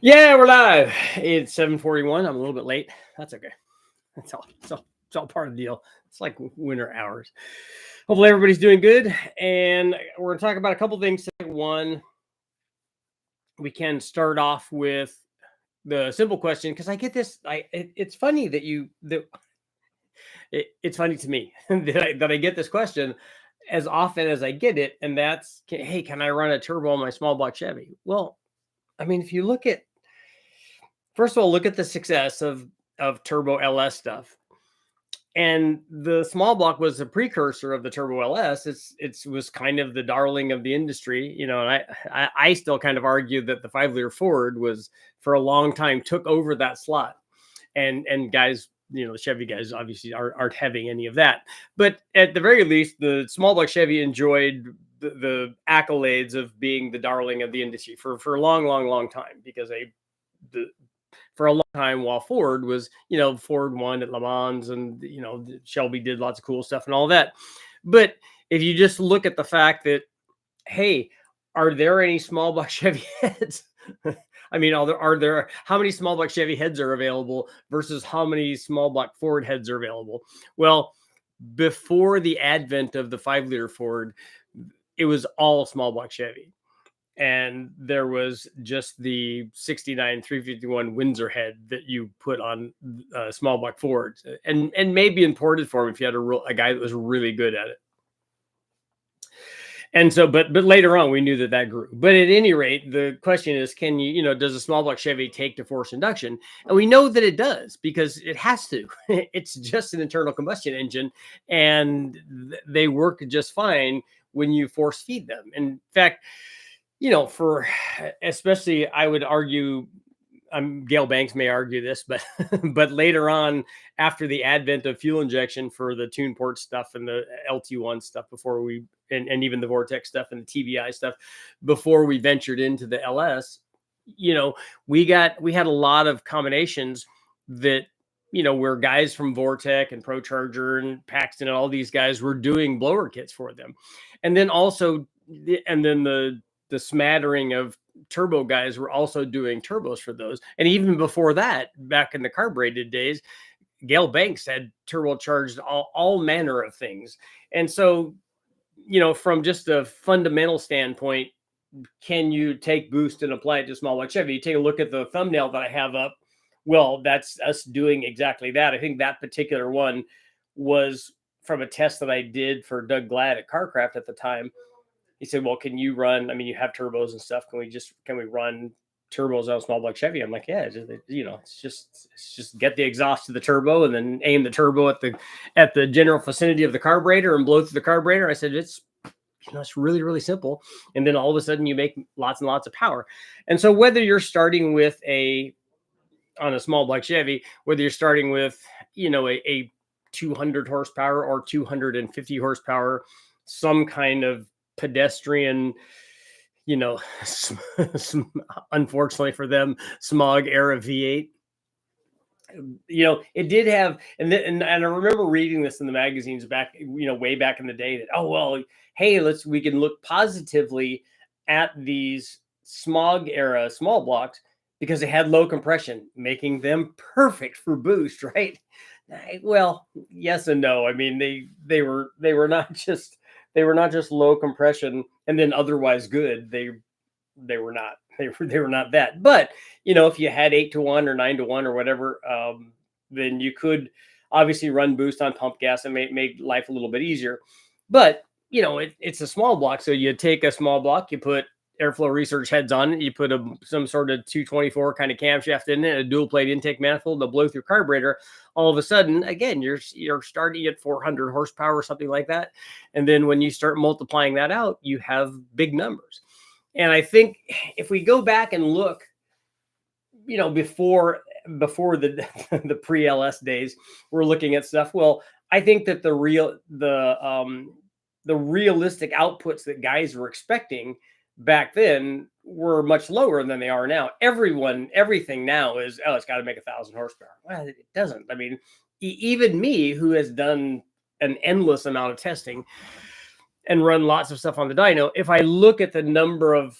Yeah, we're live. It's 7:41. I'm a little bit late. That's okay. It's all part of the deal. It's like winter hours. Hopefully everybody's doing good. And we're gonna talk about a couple things. One, we can start off with the simple question because I get this. It's funny it's funny to me that I get this question as often as I get it, and that's, hey, can I run a turbo on my small block Chevy? Well, I mean, if you look at first of all, look at the success of turbo LS stuff. And the small block was a precursor of the turbo LS. It was kind of the darling of the industry, and I still kind of argue that the 5-liter Ford was for a long time took over that slot. And guys, the Chevy guys obviously aren't having any of that. But at the very least, the small block Chevy enjoyed the accolades of being the darling of the industry for a long time, because for a long time while Ford was, Ford won at Le Mans, and, Shelby did lots of cool stuff and all that. But if you just look at the fact that, hey, are there any small block Chevy heads? I mean, are there how many small block Chevy heads are available versus how many small block Ford heads are available? Well, before the advent of the 5-liter Ford, it was all small block Chevy. And there was just the 69 351 Windsor head that you put on small block Fords, and maybe imported form if you had a guy that was really good at it. And so, but later on, we knew that grew. But at any rate, the question is, can does a small block Chevy take to forced induction? And we know that it does, because it has to. It's just an internal combustion engine, and they work just fine when you force feed them. In fact, for especially, I would argue, Gail Banks may argue this, but but later on, after the advent of fuel injection for the tune port stuff and the LT1 stuff, before we and even the Vortex stuff and the TBI stuff, before we ventured into the LS, we had a lot of combinations that, where guys from Vortex and ProCharger and Paxton and all these guys were doing blower kits for them. And then also, the smattering of turbo guys were also doing turbos for those. And even before that, back in the carbureted days, Gail Banks had turbocharged all manner of things. And so, from just a fundamental standpoint, can you take boost and apply it to small block Chevy? You take a look at the thumbnail that I have up. Well, that's us doing exactly that. I think that particular one was from a test that I did for Doug Glad at CarCraft at the time. He said, well, can you run, you have turbos and stuff. Can we run turbos on a small block Chevy? I'm like, yeah, it's just get the exhaust to the turbo and then aim the turbo at the general vicinity of the carburetor and blow through the carburetor. I said, it's really, really simple. And then all of a sudden you make lots and lots of power. And so whether you're starting with on a small block Chevy, whether you're starting with, a 200 horsepower or 250 horsepower, some kind of pedestrian, unfortunately for them, smog era V8. It did have, and I remember reading this in the magazines back, way back in the day, that, oh, well, hey, we can look positively at these smog era small blocks because they had low compression, making them perfect for boost, right? Well, yes and no. I mean, they were not just low compression and then otherwise good. They were not. They were not that. But if you had 8-to-1 or 9-to-1 or whatever, then you could obviously run boost on pump gas and make life a little bit easier. But it's a small block, so you take a small block, you put airflow research heads on it, you put some sort of 224 kind of camshaft in it, a dual plate intake manifold, a blow through carburetor. All of a sudden, again, you're starting at 400 horsepower or something like that. And then when you start multiplying that out, you have big numbers. And I think if we go back and look, before the the pre-LS days, we're looking at stuff. Well, I think that the realistic outputs that guys were expecting back then were much lower than they are now. Everything now is, oh, it's got to make 1,000 horsepower. Well, it doesn't. I mean, even me, who has done an endless amount of testing and run lots of stuff on the dyno, if I look at the number of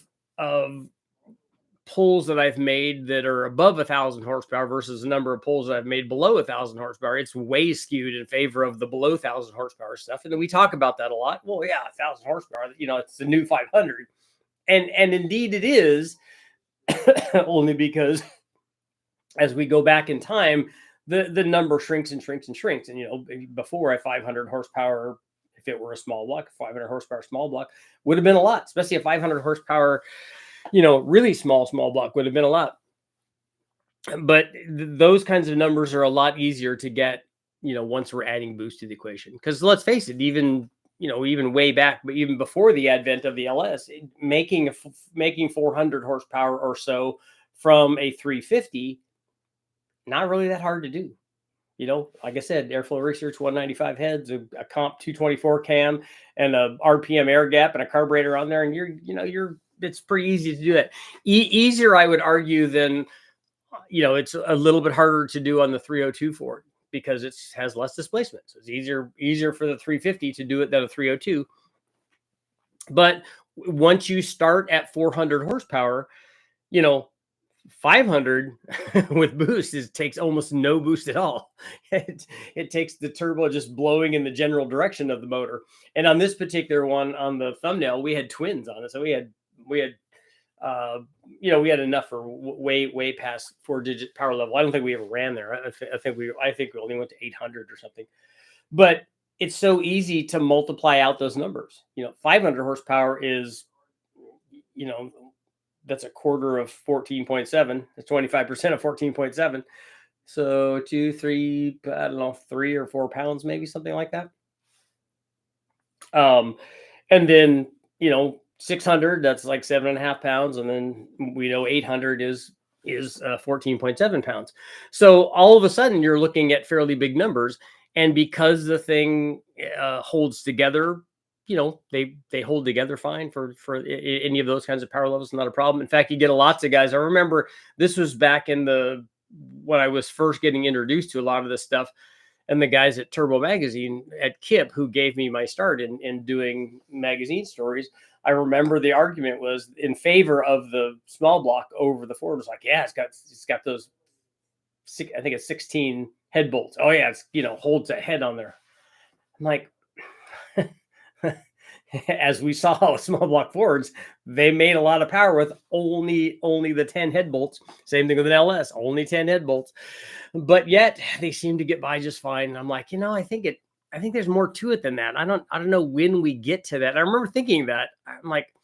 pulls that I've made that are above 1,000 horsepower versus the number of pulls that I've made below 1,000 horsepower, it's way skewed in favor of the below 1,000 horsepower stuff. And then we talk about that a lot. Well, yeah, 1,000 horsepower, it's the new 500. And indeed it is, only because as we go back in time, the number shrinks and shrinks and shrinks. And, before a 500 horsepower, if it were a small block, 500 horsepower small block would have been a lot, especially a 500 horsepower, really small block would have been a lot. But those kinds of numbers are a lot easier to get, once we're adding boost to the equation. Because let's face it, even way back, but even before the advent of the LS, making 400 horsepower or so from a 350, not really that hard to do. Like I said, Airflow Research 195 heads, a comp 224 cam, and a RPM air gap and a carburetor on there, and it's pretty easy to do that. Easier, I would argue, than it's a little bit harder to do on the 302 Ford because it has less displacement. So it's easier for the 350 to do it than a 302. But once you start at 400 horsepower, 500 with boost takes almost no boost at all. It takes the turbo just blowing in the general direction of the motor. And on this particular one, on the thumbnail, we had twins on it. So we had enough for way past 4-digit power level. I don't think we ever ran there. I think we only went to 800 or something. But it's so easy to multiply out those numbers. 500 horsepower is, that's a quarter of 14.7. That's 25% of 14.7. So 3 or 4 pounds, maybe something like that. And then, 600, that's like 7.5 pounds. And then we know 800 is 14.7 pounds. So all of a sudden you're looking at fairly big numbers. And because the thing holds together, they hold together fine for any of those kinds of power levels, not a problem. In fact, you get lots of guys. I remember this was back in when I was first getting introduced to a lot of this stuff, and the guys at Turbo Magazine at KIP, who gave me my start in doing magazine stories, I remember the argument was in favor of the small block over the Ford. It was like, yeah, it's got those, I think it's 16 head bolts. Oh yeah, it's holds a head on there. I'm like, as we saw with small block Fords, they made a lot of power with only the 10 head bolts. Same thing with an LS, only 10 head bolts, but yet they seem to get by just fine. And I'm like, I think there's more to it than that. I don't know when we get to that. I remember thinking that. I'm like,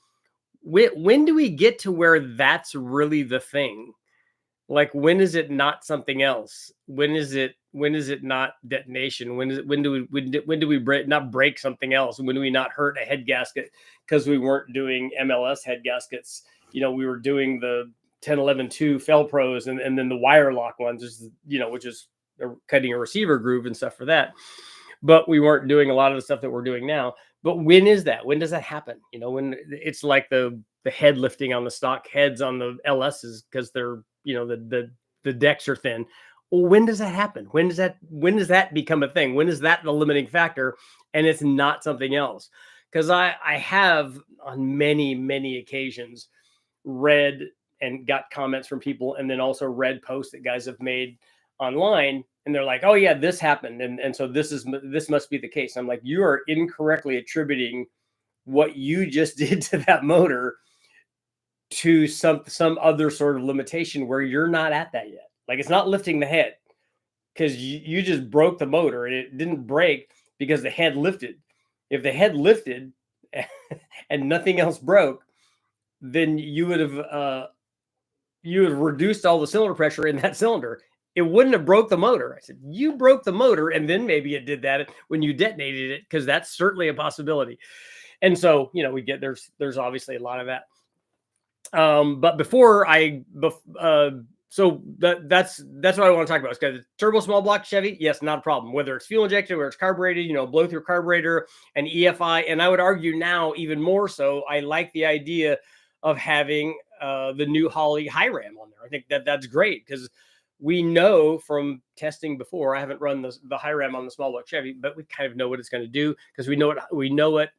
when do we get to where that's really the thing? Like, when is it not something else? When is it not detonation? When do we not break something else? When do we not hurt a head gasket because we weren't doing MLS head gaskets? We were doing the 10-11-2 Fel-Pros and then the wire lock ones, which is cutting a receiver groove and stuff for that. But we weren't doing a lot of the stuff that we're doing now. But when is that? When does that happen? When it's like the head lifting on the stock heads on the LSs because they're, the decks are thin. Well, when does that happen? When does that become a thing? When is that the limiting factor? And it's not something else. Because I have on many, many occasions read and got comments from people, and then also read posts that guys have made online, and they're like, oh yeah, this happened. And so this must be the case. I'm like, you are incorrectly attributing what you just did to that motor to some other sort of limitation where you're not at that yet. Like, it's not lifting the head because you just broke the motor, and it didn't break because the head lifted. If the head lifted and nothing else broke, then you would have reduced all the cylinder pressure in that cylinder. It wouldn't have broke the motor. I said, you broke the motor, and then maybe it did that when you detonated it, because that's certainly a possibility. And so, we get there's obviously a lot of that. But before so that's what I want to talk about. Because turbo small block Chevy, yes, not a problem. Whether it's fuel injected, whether it's carbureted, blow through carburetor and EFI. And I would argue now even more so, I like the idea of having the new Holley high ram on there. I think that's great because we know from testing before. I haven't run the high ram on the small block Chevy, but we kind of know what it's going to do because we know what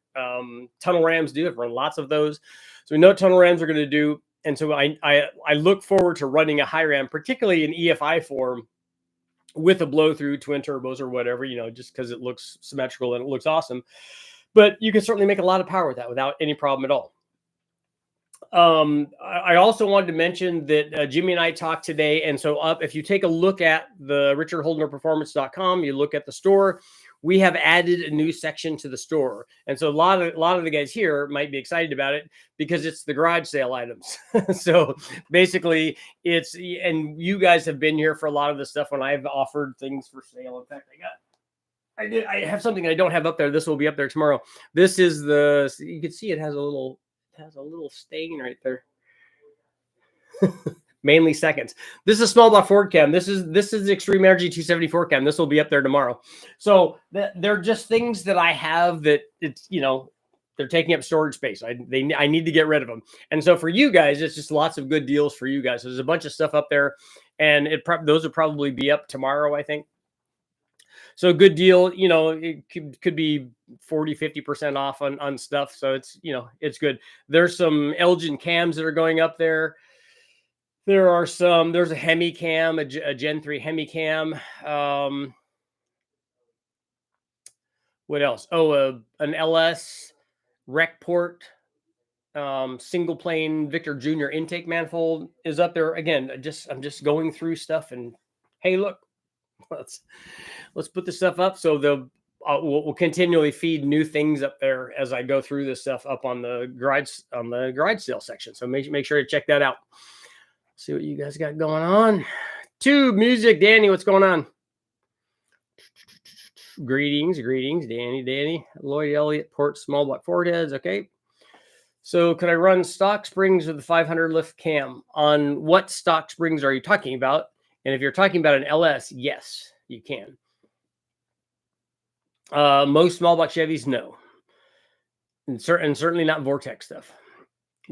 tunnel rams do. I've run lots of those, so we know what tunnel rams are going to do. And so I look forward to running a high ram, particularly in EFI form, with a blow through twin turbos or whatever, just because it looks symmetrical and it looks awesome. But you can certainly make a lot of power with that without any problem at all. I also wanted to mention that Jimmy and I talked today. And so if you take a look at the richardholdnerperformance.com, you look at the store, we have added a new section to the store. And so a lot of the guys here might be excited about it because it's the garage sale items. So basically and you guys have been here for a lot of the stuff when I've offered things for sale. In fact, I have something I don't have up there. This will be up there tomorrow. This is you can see it has a little stain right there. Mainly seconds. This is a small block Ford cam. This is the Extreme Energy 274 cam. This will be up there tomorrow. So they're just things that I have that it's, they're taking up storage space. I need to get rid of them. And so for you guys, it's just lots of good deals for you guys. There's a bunch of stuff up there, and those will probably be up tomorrow, I think. So good deal, it could be 40, 50% off on stuff. So it's good. There's some Elgin cams that are going up there. There's a Hemi cam, a Gen 3 Hemi cam. What else? Oh, an LS rec port, single plane Victor Jr. intake manifold is up there. Again, I'm just going through stuff and hey, look, let's put this stuff up. So we'll continually feed new things up there as I go through this stuff up on the garage sale section. So make sure to check that out. See what you guys got going on. Tube music, Danny, what's going on? Greetings, Danny. Lloyd Elliott, port small block Ford heads. Okay. So could I run stock springs with the 500 lift cam? On what stock springs are you talking about? And if you're talking about an LS, yes, you can. Most small block Chevys, no. And certainly not Vortex stuff.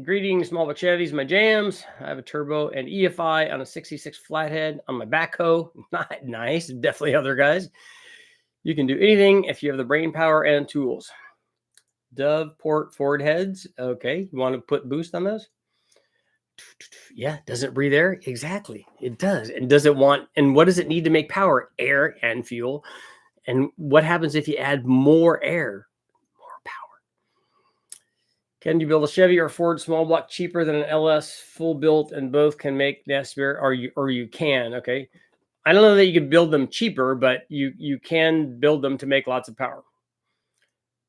Greetings, small block Chevys, my jams. I have a turbo and EFI on a 66 flathead on my backhoe. Nice. Definitely other guys. You can do anything if you have the brain power and tools. Dove port Ford heads. Okay. You want to put boost on those? Yeah. Does it breathe air? Exactly. It does. And what does it need to make power? Air and fuel. And what happens if you add more air? More power. Can you build a Chevy or Ford small block cheaper than an LS full built, and both can make NASCAR, or you can? Okay. I don't know that you can build them cheaper, but you can build them to make lots of power.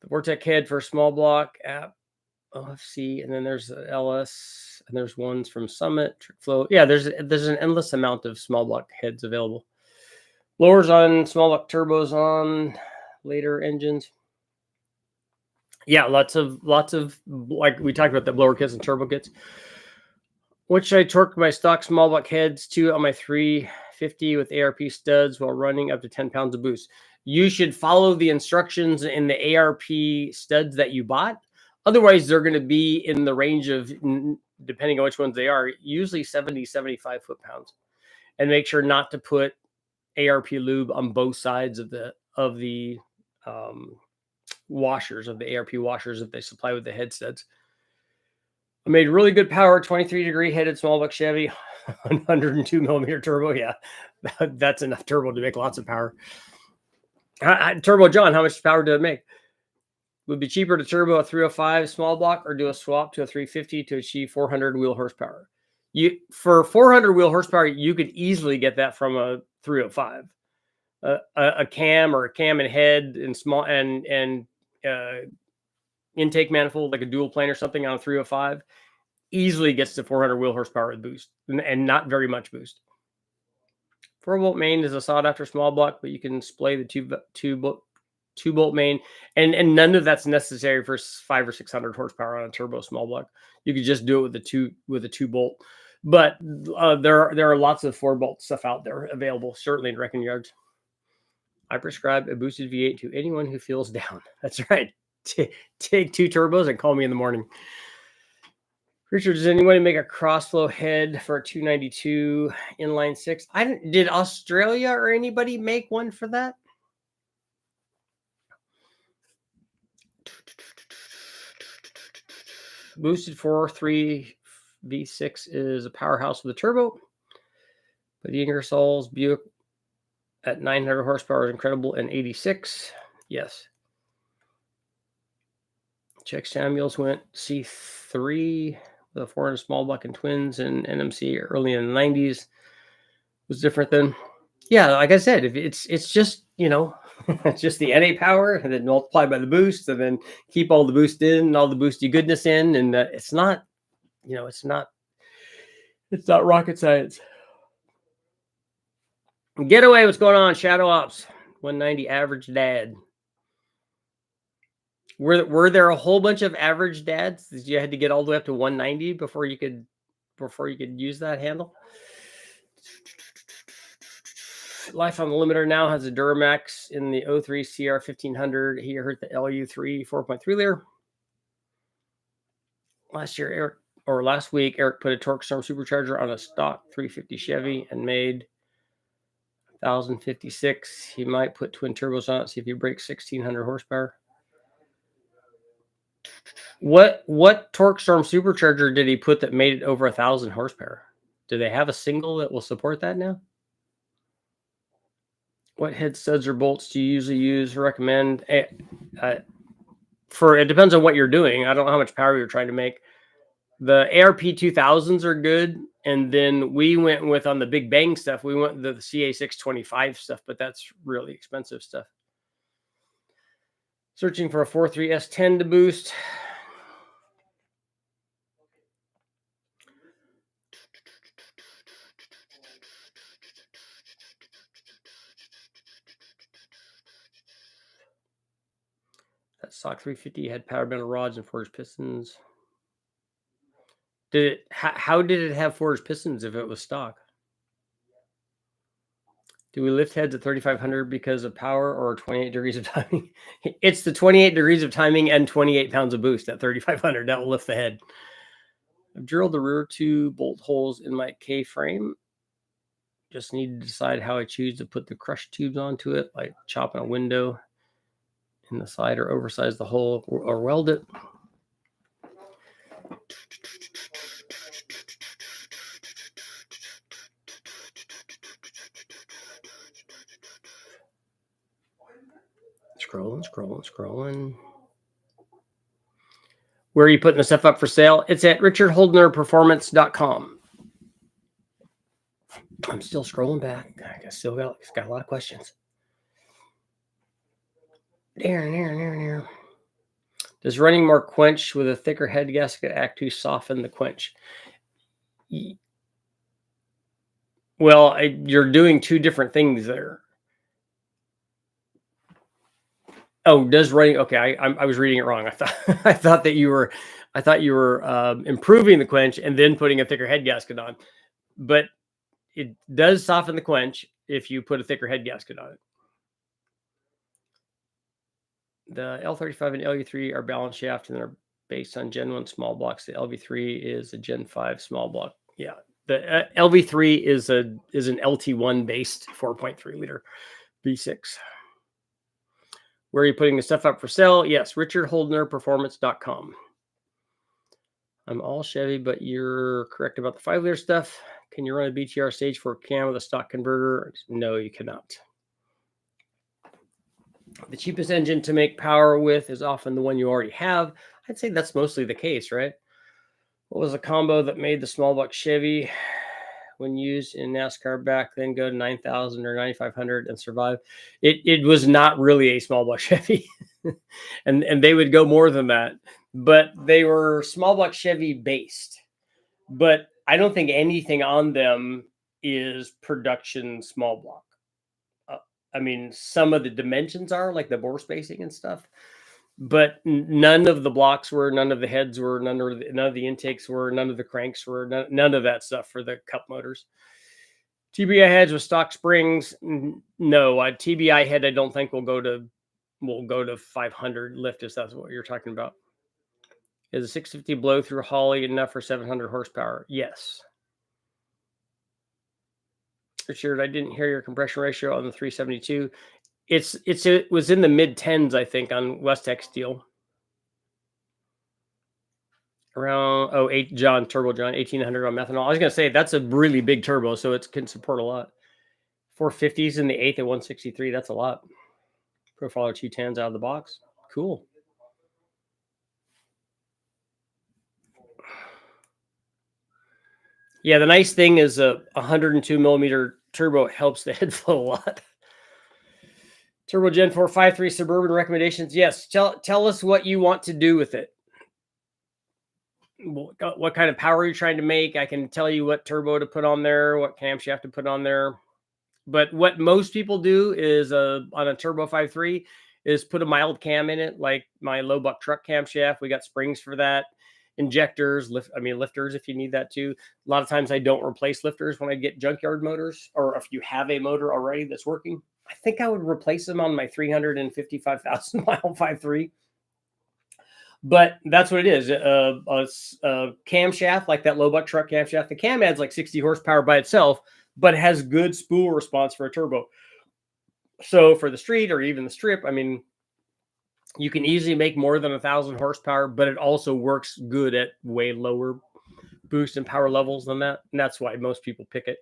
The Vortec head for small block app, OFC, and then there's the LS, and there's ones from Summit, Trick Flow. Yeah, there's an endless amount of small block heads available. Blowers on small block turbos on later engines. Yeah, lots of like we talked about the blower kits and turbo kits. What should I torque my stock small block heads to on my 350 with ARP studs while running up to 10 pounds of boost? You should follow the instructions in the ARP studs that you bought. Otherwise, they're going to be in the range of, depending on which ones they are, usually 70, 75 foot-pounds. And make sure not to put ARP lube on both sides of the washers, of the ARP washers that they supply with the head studs. I made really good power, 23-degree headed small block Chevy, 102 millimeter turbo. Yeah, that's enough turbo to make lots of power. Turbo John, how much power did it make? Would it be cheaper to turbo a 305 small block or do a swap to a 350 to achieve 400 wheel horsepower? For 400 wheel horsepower, you could easily get that from a 305. A cam or a cam and head and small and intake manifold, like a dual plane or something on a 305, easily gets to 400 wheel horsepower with boost and not very much boost. 4-bolt main is a sought after small block, but you can splay the two bolt main, and none of that's necessary for 500 or 600 horsepower on a turbo small block. You could just do it with a two bolt. But there are lots of 4-bolt stuff out there available, certainly in wrecking yards. I prescribe a boosted V8 to anyone who feels down. That's right. Take 2 turbos and call me in the morning. Richard, does anybody make a crossflow head for a 292 inline 6? Did Australia or anybody make one for that? Boosted 4.3 V6 is a powerhouse with a turbo. But the Ingersoll's Buick at 900 horsepower is incredible and 86. Yes. Chuck Samuels went C3 with a 400 small block and twins and NMC early in the 90s. Was different than, yeah, like I said, if it's just, it's just the NA power and then multiply by the boost and then keep all the boost in and all the boosty goodness in. And it's not, it's not rocket science. Getaway, what's going on? Shadow Ops, 190 average dad. Were there a whole bunch of average dads? You had to get all the way up to 190 before you could use that handle? Life on the Limiter now has a Duramax in the 03 CR 1500. He hurt the LU3 4.3 liter. Last week, Eric put a Torque Storm supercharger on a stock 350 Chevy and made 1,056. He might put twin turbos on it, see if he breaks 1,600 horsepower. What Torque Storm supercharger did he put that made it over 1,000 horsepower? Do they have a single that will support that now? What head studs or bolts do you usually use or recommend? It depends on what you're doing. I don't know how much power you're trying to make. The ARP 2000s are good. And then we went with, on the Big Bang stuff, we went with the CA625 stuff, but that's really expensive stuff. Searching for a 4.3 S10 to boost. That stock 350 had power metal rods and forged pistons. How did it have forged pistons if it was stock? Do we lift heads at 3,500 because of power or 28 degrees of timing? It's the 28 degrees of timing and 28 pounds of boost at 3,500. That will lift the head. I've drilled the rear two bolt holes in my K-frame. Just need to decide how I choose to put the crush tubes onto it, like chopping a window in the side or oversize the hole or weld it. Scrolling. Where are you putting the stuff up for sale? It's at richardholdnerperformance.com. I'm still scrolling back. I still got a lot of questions. There. Does running more quench with a thicker head gasket act to soften the quench? Well, you're doing two different things there. Oh, does running? Okay, I was reading it wrong. I thought you were improving the quench and then putting a thicker head gasket on, but it does soften the quench if you put a thicker head gasket on it. The L35 and LU3 are balanced shaft and they're based on Gen 1 small blocks. The LV3 is a Gen 5 small block. Yeah, the LV3 is an LT1 based 4.3 liter V6. Where are you putting the stuff up for sale? Yes, richardholdnerperformance.com. I'm all Chevy, but you're correct about the 5-liter stuff. Can you run a BTR stage 4 cam with a stock converter? No, you cannot. The cheapest engine to make power with is often the one you already have. I'd say that's mostly the case, right? What was a combo that made the small block Chevy, when used in NASCAR back then, go to 9,000 or 9,500 and survive? It was not really a small block Chevy, and they would go more than that. But they were small block Chevy based. But I don't think anything on them is production small block. I mean, some of the dimensions are, like the bore spacing and stuff, but none of the blocks were, none of the heads were, none of the intakes were, none of the cranks were, none of that stuff for the cup motors. TBI heads with stock springs, no. A TBI head I don't think will go to 500 lift, if that's what you're talking about. Is a 650 blow through Holly enough for 700 horsepower? Yes. Richard, I didn't hear your compression ratio on the 372. It was in the mid 10s, I think, on Westex steel. Around, oh, 8 John, Turbo John, 1800 on methanol. I was going to say that's a really big turbo, so it can support a lot. 450s in the 8th at 163. That's a lot. Profiler 210s out of the box. Cool. Yeah, the nice thing is a 102 millimeter turbo helps the head flow a lot. Turbo Gen 4 5.3 Suburban recommendations. Yes, tell us what you want to do with it. What kind of power you're trying to make. I can tell you what turbo to put on there, what camshaft to put on there. But what most people do is on a turbo 5.3 is put a mild cam in it, like my low buck truck camshaft. We got springs for that, injectors, lifters if you need that too. A lot of times I don't replace lifters when I get junkyard motors, or if you have a motor already that's working. I think I would replace them on my 355,000 mile 5.3. But that's what it is. A camshaft, like that low buck truck camshaft. The cam adds like 60 horsepower by itself, but it has good spool response for a turbo. So for the street or even the strip, I mean, you can easily make more than 1,000 horsepower, but it also works good at way lower boost and power levels than that. And that's why most people pick it.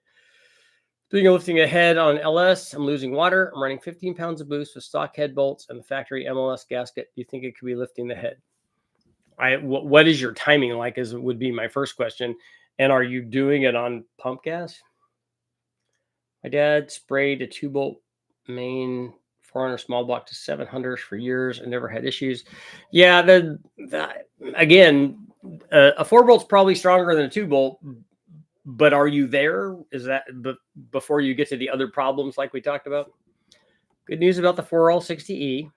Doing a lifting ahead on LS, I'm losing water. I'm running 15 pounds of boost with stock head bolts and the factory MLS gasket. Do you think it could be lifting the head? What is your timing like? Would be my first question. And are you doing it on pump gas? My dad sprayed a 2-bolt main 400 small block to 700 for years and never had issues. Yeah, again, a 4-bolt's probably stronger than a 2-bolt. But are you there? Is that before you get to the other problems like we talked about? Good news about the 4L60E.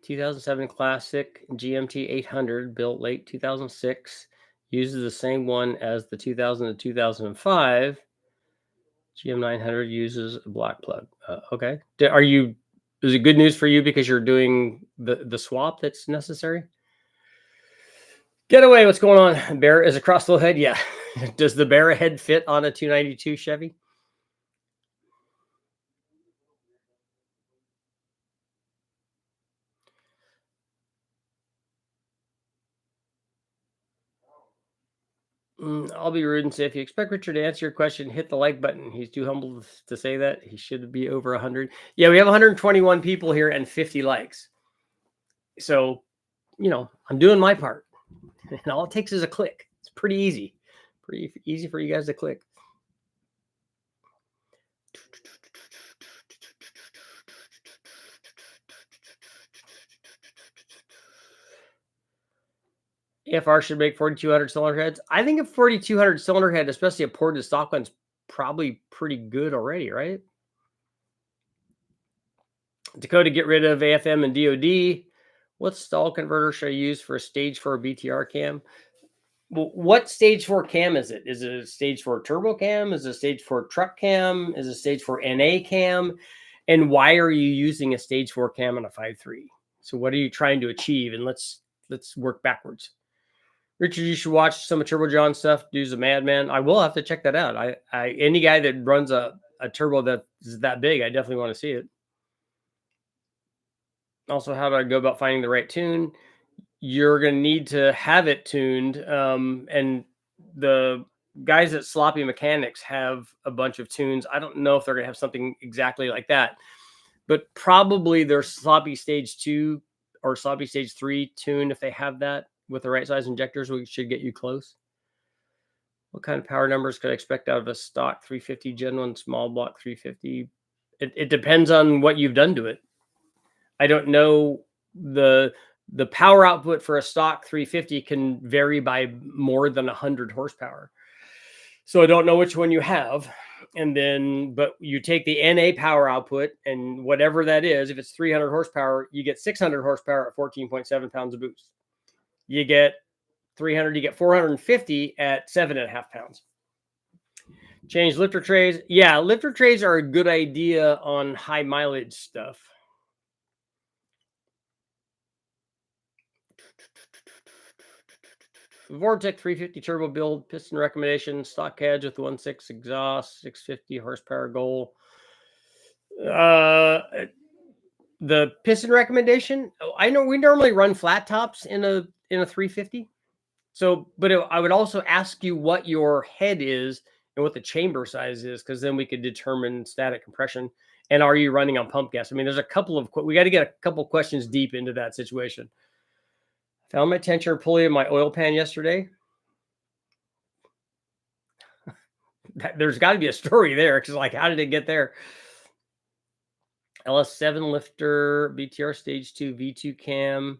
2007 Classic GMT 800, built late 2006, uses the same one as the 2000 to 2005. GM 900 uses a black plug. Okay. Is it good news for you because you're doing the swap that's necessary? Getaway, what's going on? Bear is a crossflow head? Yeah. Does the Bear head fit on a 292 Chevy? I'll be rude and say, if you expect Richard to answer your question, hit the like button. He's too humble to say that. He should be over 100. Yeah, we have 121 people here and 50 likes. So, I'm doing my part. And all it takes is a click. It's pretty easy. Pretty easy for you guys to click. AFR should make 4,200 cylinder heads. I think a 4,200 cylinder head, especially a ported stock one's probably pretty good already, right? Dakota, get rid of AFM and DOD. What stall converter should I use for a stage 4 BTR cam? Well, what stage 4 cam is it? Is it a stage 4 turbo cam? Is it a stage 4 truck cam? Is it a stage 4 NA cam? And why are you using a stage 4 cam on a 5.3? So what are you trying to achieve? And let's work backwards. Richard, you should watch some of Turbo John stuff. Dude's a madman. I will have to check that out. Any guy that runs a turbo that is that big, I definitely want to see it. Also, how do I go about finding the right tune? You're going to need to have it tuned. And the guys at Sloppy Mechanics have a bunch of tunes. I don't know if they're going to have something exactly like that, but probably their Sloppy Stage 2 or Sloppy Stage 3 tune, if they have that with the right size injectors, we should get you close. What kind of power numbers could I expect out of a stock 350 Gen 1 small block 350? It depends on what you've done to it. I don't know. The power output for a stock 350 can vary by more than 100 horsepower. So I don't know which one you have. But you take the NA power output and whatever that is, if it's 300 horsepower, you get 600 horsepower at 14.7 pounds of boost. You get 300, you get 450 at 7.5 pounds. Change lifter trays. Yeah, lifter trays are a good idea on high mileage stuff. Vortec 350 turbo build, piston recommendation, stock heads with 1.6 exhaust, 650 horsepower goal. The piston recommendation, I know we normally run flat tops in a 350. So, but I would also ask you what your head is and what the chamber size is, because then we could determine static compression. And are you running on pump gas? I mean, there's a couple of, we got to get a couple questions deep into that situation. Found my tensioner pulley in my oil pan yesterday. There's got to be a story there, because like, how did it get there? LS7 lifter, BTR stage 2, V2 cam,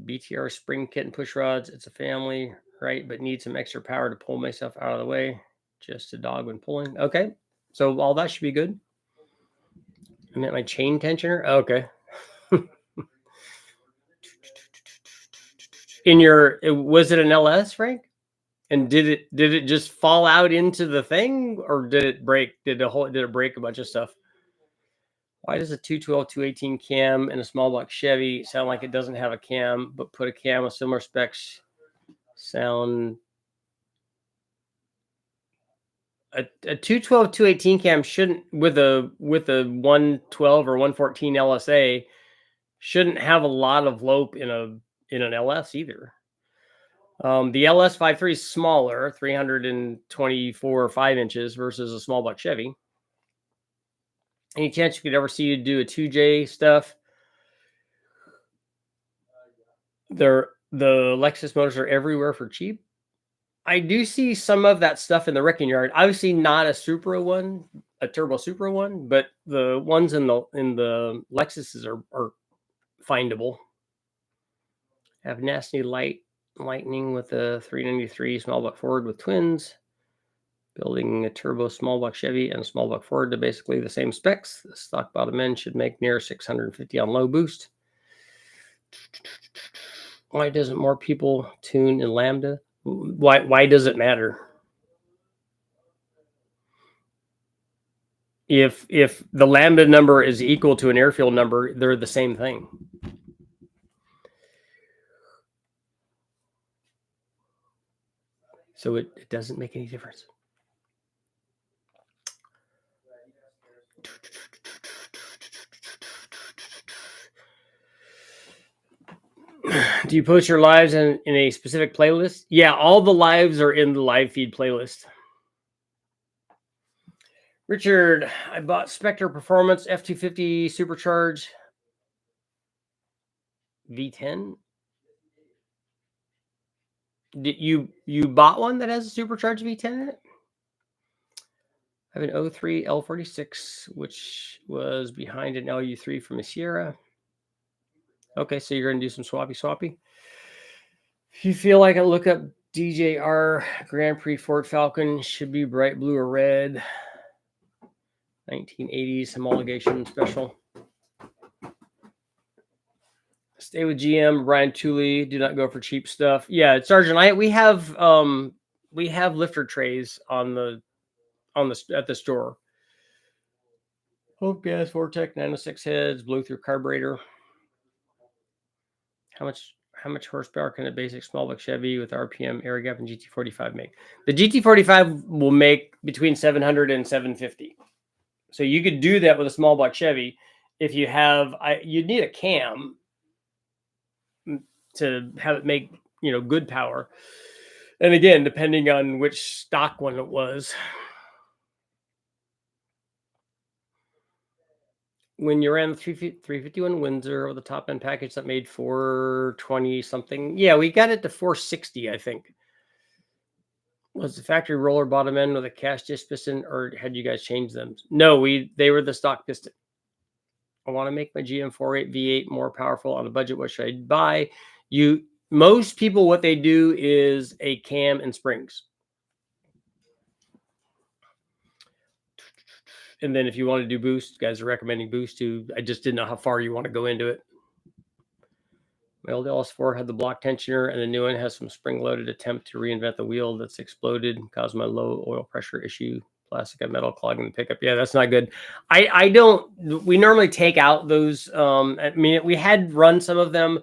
BTR spring kit and push rods. It's a family, right? But need some extra power to pull myself out of the way. Just a dog when pulling. Okay. So all that should be good. I meant my chain tensioner. Okay. Was it an LS, Frank? And did it just fall out into the thing, or did it break? Did it break a bunch of stuff? Why does a 212 218 cam in a small block Chevy sound like it doesn't have a cam, but put a cam with similar specs sound? A 212 218 cam shouldn't, with a 112 or 114 LSA, shouldn't have a lot of lope in an LS either. The LS 53 is smaller, 324 or 5 inches versus a small block Chevy. Any chance you could ever see you do a 2J stuff? The Lexus motors are everywhere for cheap. I do see some of that stuff in the wrecking yard. Obviously not a Supra one, a Turbo Supra one, but the ones in the Lexuses are findable. Have nasty lightning with a 393 small block Ford with twins. Building a turbo small block Chevy and a small block Ford to basically the same specs. The stock bottom end should make near 650 on low boost. Why doesn't more people tune in Lambda? Why does it matter? If the Lambda number is equal to an airfield number, they're the same thing. So it doesn't make any difference. Do you post your lives in a specific playlist? Yeah, all the lives are in the live feed playlist. Richard, I bought Spectre Performance F250 Supercharge V10. Did you bought one that has a supercharged V10 in it? I have an 03 L46, which was behind an LU3 from a Sierra. Okay, so you're going to do some swappy. If you feel like it, look up DJR Grand Prix Ford Falcon. Should be bright blue or red. 1980s homologation special. Stay with GM. Brian Tooley. Do not go for cheap stuff. Yeah, Sergeant. We have lifter trays at the store. Hope gas Vortec 906 heads, blew through carburetor. How much horsepower can a basic small block Chevy with RPM, air gap, and GT45 make? The GT45 will make between 700 and 750. So you could do that with a small block Chevy. If you have, you'd need a cam to have it make good power. And again, depending on which stock one it was. When you ran the 351 Windsor with the top end package that made 420 something. Yeah, we got it to 460, I think. Was the factory roller bottom end with a cast disc piston, or had you guys changed them? No, they were the stock piston. I want to make my GM48 V8 more powerful on a budget. What should I buy? Most people, what they do is a cam and springs. And then if you want to do boost, guys are recommending boost too. I just didn't know how far you want to go into it. My old LS4 had the block tensioner, and the new one has some spring-loaded attempt to reinvent the wheel that's exploded, caused my low oil pressure issue. Plastic and metal clogging the pickup. Yeah, that's not good. We normally take out those. I mean, we had run some of them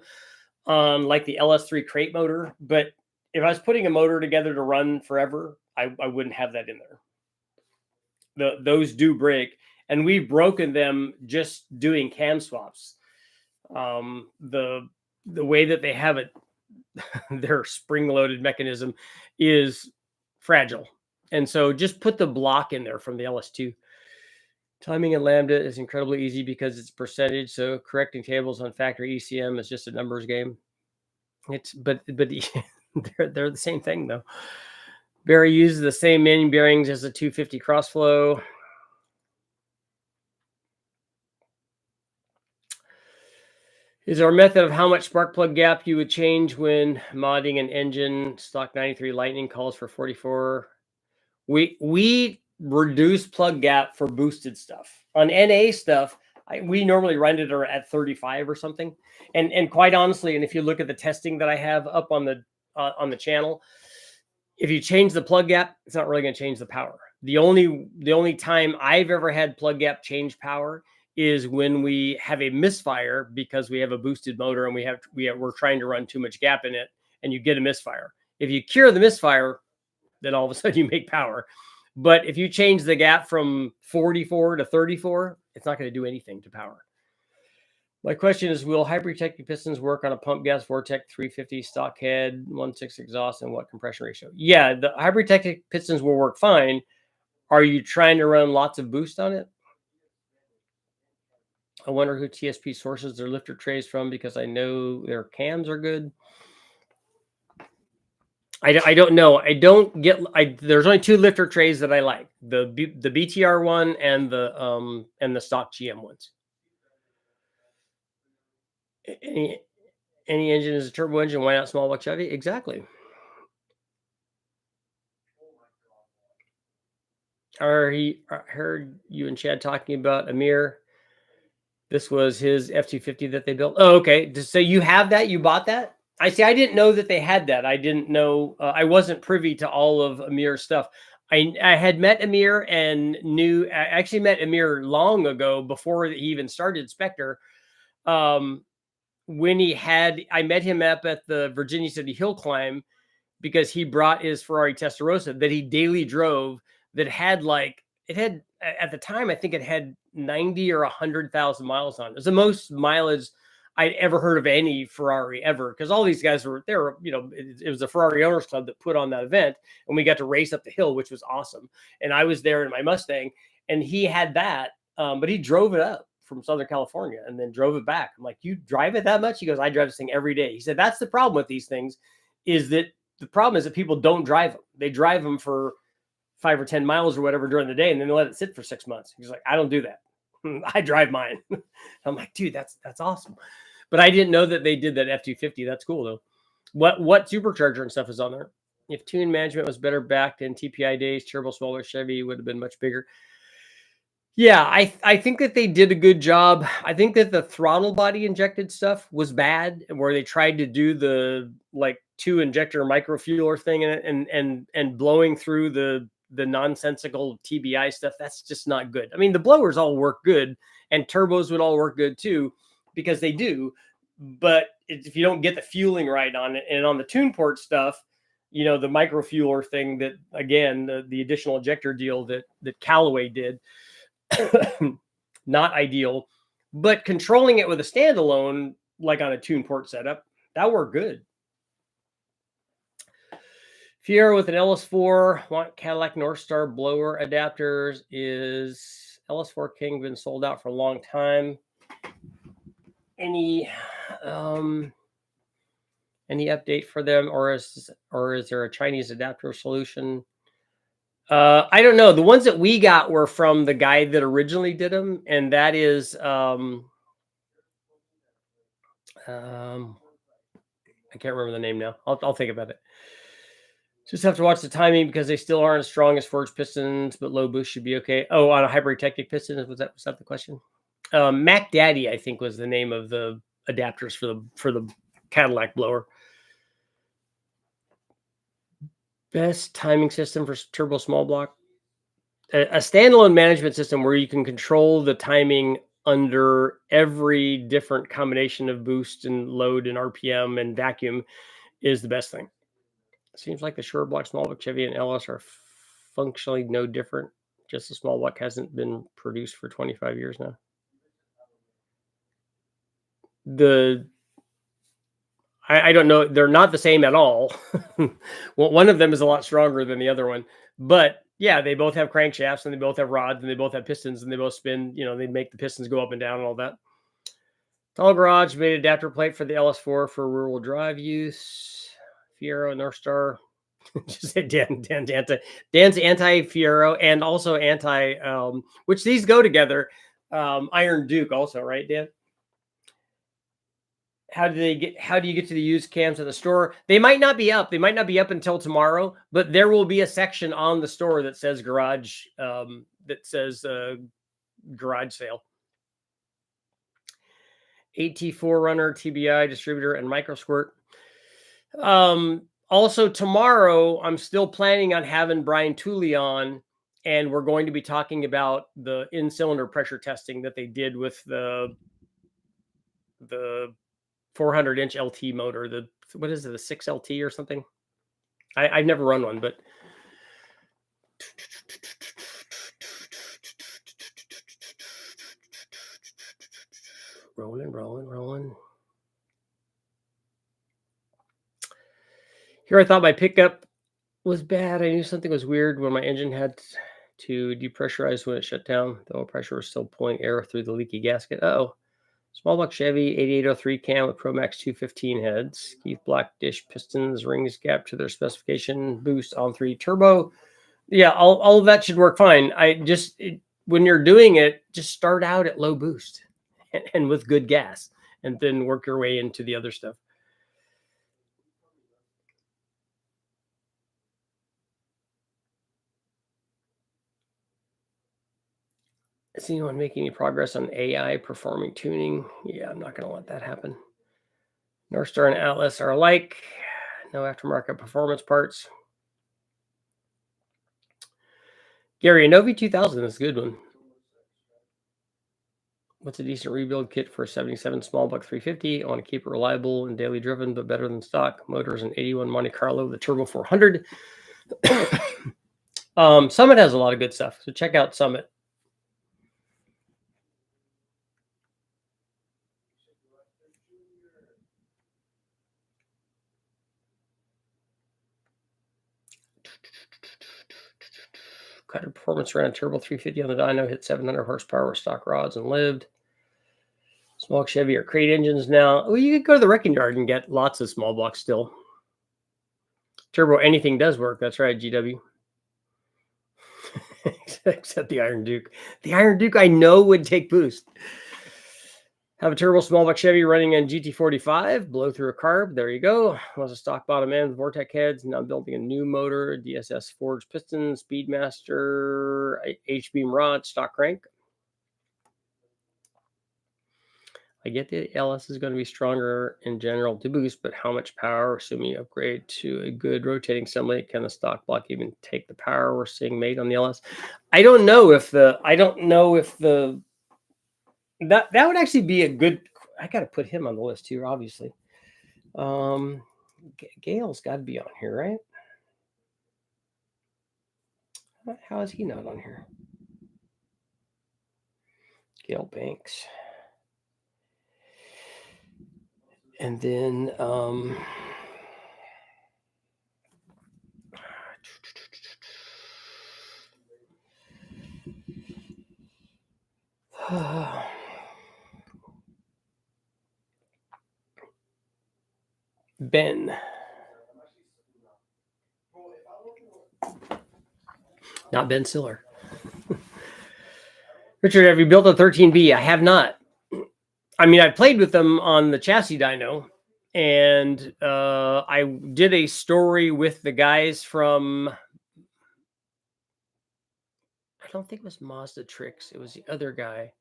on like the LS3 crate motor, but if I was putting a motor together to run forever, I wouldn't have that in there. Those do break. and we've broken them just doing cam swaps. The way that they have it, their spring-loaded mechanism is fragile, and so just put the block in there from the LS2. Timing in Lambda is incredibly easy because it's percentage, so correcting tables on factory ECM is just a numbers game. It's but they're the same thing though. Barry uses the same main bearings as the 250 crossflow. Is our method of how much spark plug gap you would change when modding an engine? Stock 93 Lightning calls for 44. We reduce plug gap for boosted stuff. On NA stuff, we normally run it at 35 or something. And quite honestly, and if you look at the testing that I have up on the channel, if you change the plug gap, it's not really going to change the power. The only time I've ever had plug gap change power is when we have a misfire because we have a boosted motor and we're trying to run too much gap in it, and you get a misfire. If you cure the misfire, then all of a sudden you make power. But if you change the gap from 44 to 34, it's not going to do anything to power. My question is, will hypertechnic pistons work on a pump gas Vortec 350 stock head, 1.6 exhaust, and what compression ratio? Yeah, the hypertechnic pistons will work fine. Are you trying to run lots of boost on it? I wonder who TSP sources their lifter trays from because I know their cams are good. I don't know. I don't get. There's only two lifter trays that I like: the BTR one and the stock GM ones. Any engine is a turbo engine. Why not small block Chevy? Exactly. I heard you and Chad talking about Amir. This was his F-250 that they built. Oh, okay. So you have that? You bought that? I see. I didn't know that they had that. I didn't know. I wasn't privy to all of Amir's stuff. I had met Amir and I actually met Amir long ago before he even started Spectre. When I met him up at the Virginia City Hill Climb because he brought his Ferrari Testarossa that he daily drove that had at the time, I think it had 90 or 100,000 miles on it. It was the most mileage I'd ever heard of any Ferrari ever, because all these guys were there. It was a Ferrari Owners Club that put on that event, and we got to race up the hill, which was awesome. And I was there in my Mustang, and he had that, but he drove it up from Southern California and then drove it back. I'm like, you drive it that much? He goes, I drive this thing every day. He said, that's the problem with these things, is that the problem is that people don't drive them. They drive them for 5 or 10 miles or whatever during the day, and then they let it sit for 6 months. He's like, I don't do that. I drive mine. I'm like, dude, that's awesome. But I didn't know that they did that F-250. That's cool though. What supercharger and stuff is on there? If tune management was better back in TPI days, turbo smaller Chevy would have been much bigger. Yeah, I think that they did a good job. I think that the throttle body injected stuff was bad, where they tried to do the 2 injector microfueler thing in it and blowing through the nonsensical TBI stuff. That's just not good. I mean, the blowers all work good, and turbos would all work good too, because they do. But if you don't get the fueling right on it, and on the tune port stuff, the microfueler thing, that again, the additional injector deal that Callaway did, not ideal. But controlling it with a standalone, like on a tune port setup, that worked good. Fiero with an LS4 want Cadillac Northstar blower adapters. Is LS4 King been sold out for a long time? Any update for them, or is there a Chinese adapter solution? I don't know. The ones that we got were from the guy that originally did them, and that is I can't remember the name now. I'll think about it. Just have to watch the timing because they still aren't as strong as forged pistons, but low boost should be okay. Oh, on a hypertechnic piston, was that the question? Mac Daddy, I think, was the name of the adapters for the Cadillac blower. Best timing system for turbo small block. A standalone management system where you can control the timing under every different combination of boost and load and RPM and vacuum is the best thing. Seems like the short block small block Chevy and LS are functionally no different. Just a small block hasn't been produced for 25 years now. I don't know. They're not the same at all. Well, one of them is a lot stronger than the other one. But yeah, they both have crankshafts and they both have rods and they both have pistons and they both spin. They make the pistons go up and down and all that. Tall Garage made adapter plate for the LS4 for rural drive use. Fiero, North Star. Just said Dan's anti-Fiero and also anti, which these go together. Iron Duke also, right, Dan? How do you get to the used cams at the store? They might not be up. They might not be up until tomorrow, but there will be a section on the store that says garage, garage sale. AT4 runner, TBI distributor, and micro squirt. Also tomorrow, I'm still planning on having Brian Tooley on, and we're going to be talking about the in-cylinder pressure testing that they did with the 400-inch LT motor. What is it, the 6LT or something? I've never run one, but rolling. Here I thought my pickup was bad. I knew something was weird when my engine had to depressurize when it shut down. The oil pressure was still pulling air through the leaky gasket. Uh-oh. Small block Chevy 8803 cam with ProMax 215 heads. Keith Black dish pistons, rings gap to their specification. Boost on 3 turbo. Yeah, all of that should work fine. When you're doing it, just start out at low boost and with good gas, and then work your way into the other stuff. Is anyone making any progress on AI performing tuning? Yeah, I'm not going to let that happen. North Star and Atlas are alike. No aftermarket performance parts. Gary, a Novi 2000 is a good one. What's a decent rebuild kit for a 77 small block 350? I want to keep it reliable and daily driven, but better than stock. Motors an 81 Monte Carlo, the Turbo 400. Summit has a lot of good stuff, so check out Summit. Cutter performance ran a turbo 350 on the dyno, hit 700 horsepower with stock rods and lived. Small Chevy or crate engines now. Well, you could go to the wrecking yard and get lots of small blocks still. Turbo anything does work. That's right, GW. Except the Iron Duke. The Iron Duke I know would take boost. Have a turbo small block Chevy running on GT45, blow through a carb. There you go. Was a stock bottom end with Vortec heads. Now building a new motor, DSS forged pistons, Speedmaster, H-beam rod, stock crank. I get the LS is going to be stronger in general to boost, but how much power, assuming you upgrade to a good rotating assembly, can the stock block even take the power we're seeing made on the LS? I don't know if that would actually be a good. I got to put him on the list here, obviously. Gale's got to be on here, right? How is he not on here? Gale Banks. And then Ben. Not Ben Siller. Richard, have you built a 13B? I have not. I mean, I played with them on the chassis dyno, and I did a story with the guys from, I don't think it was Mazda Tricks. It was the other guy.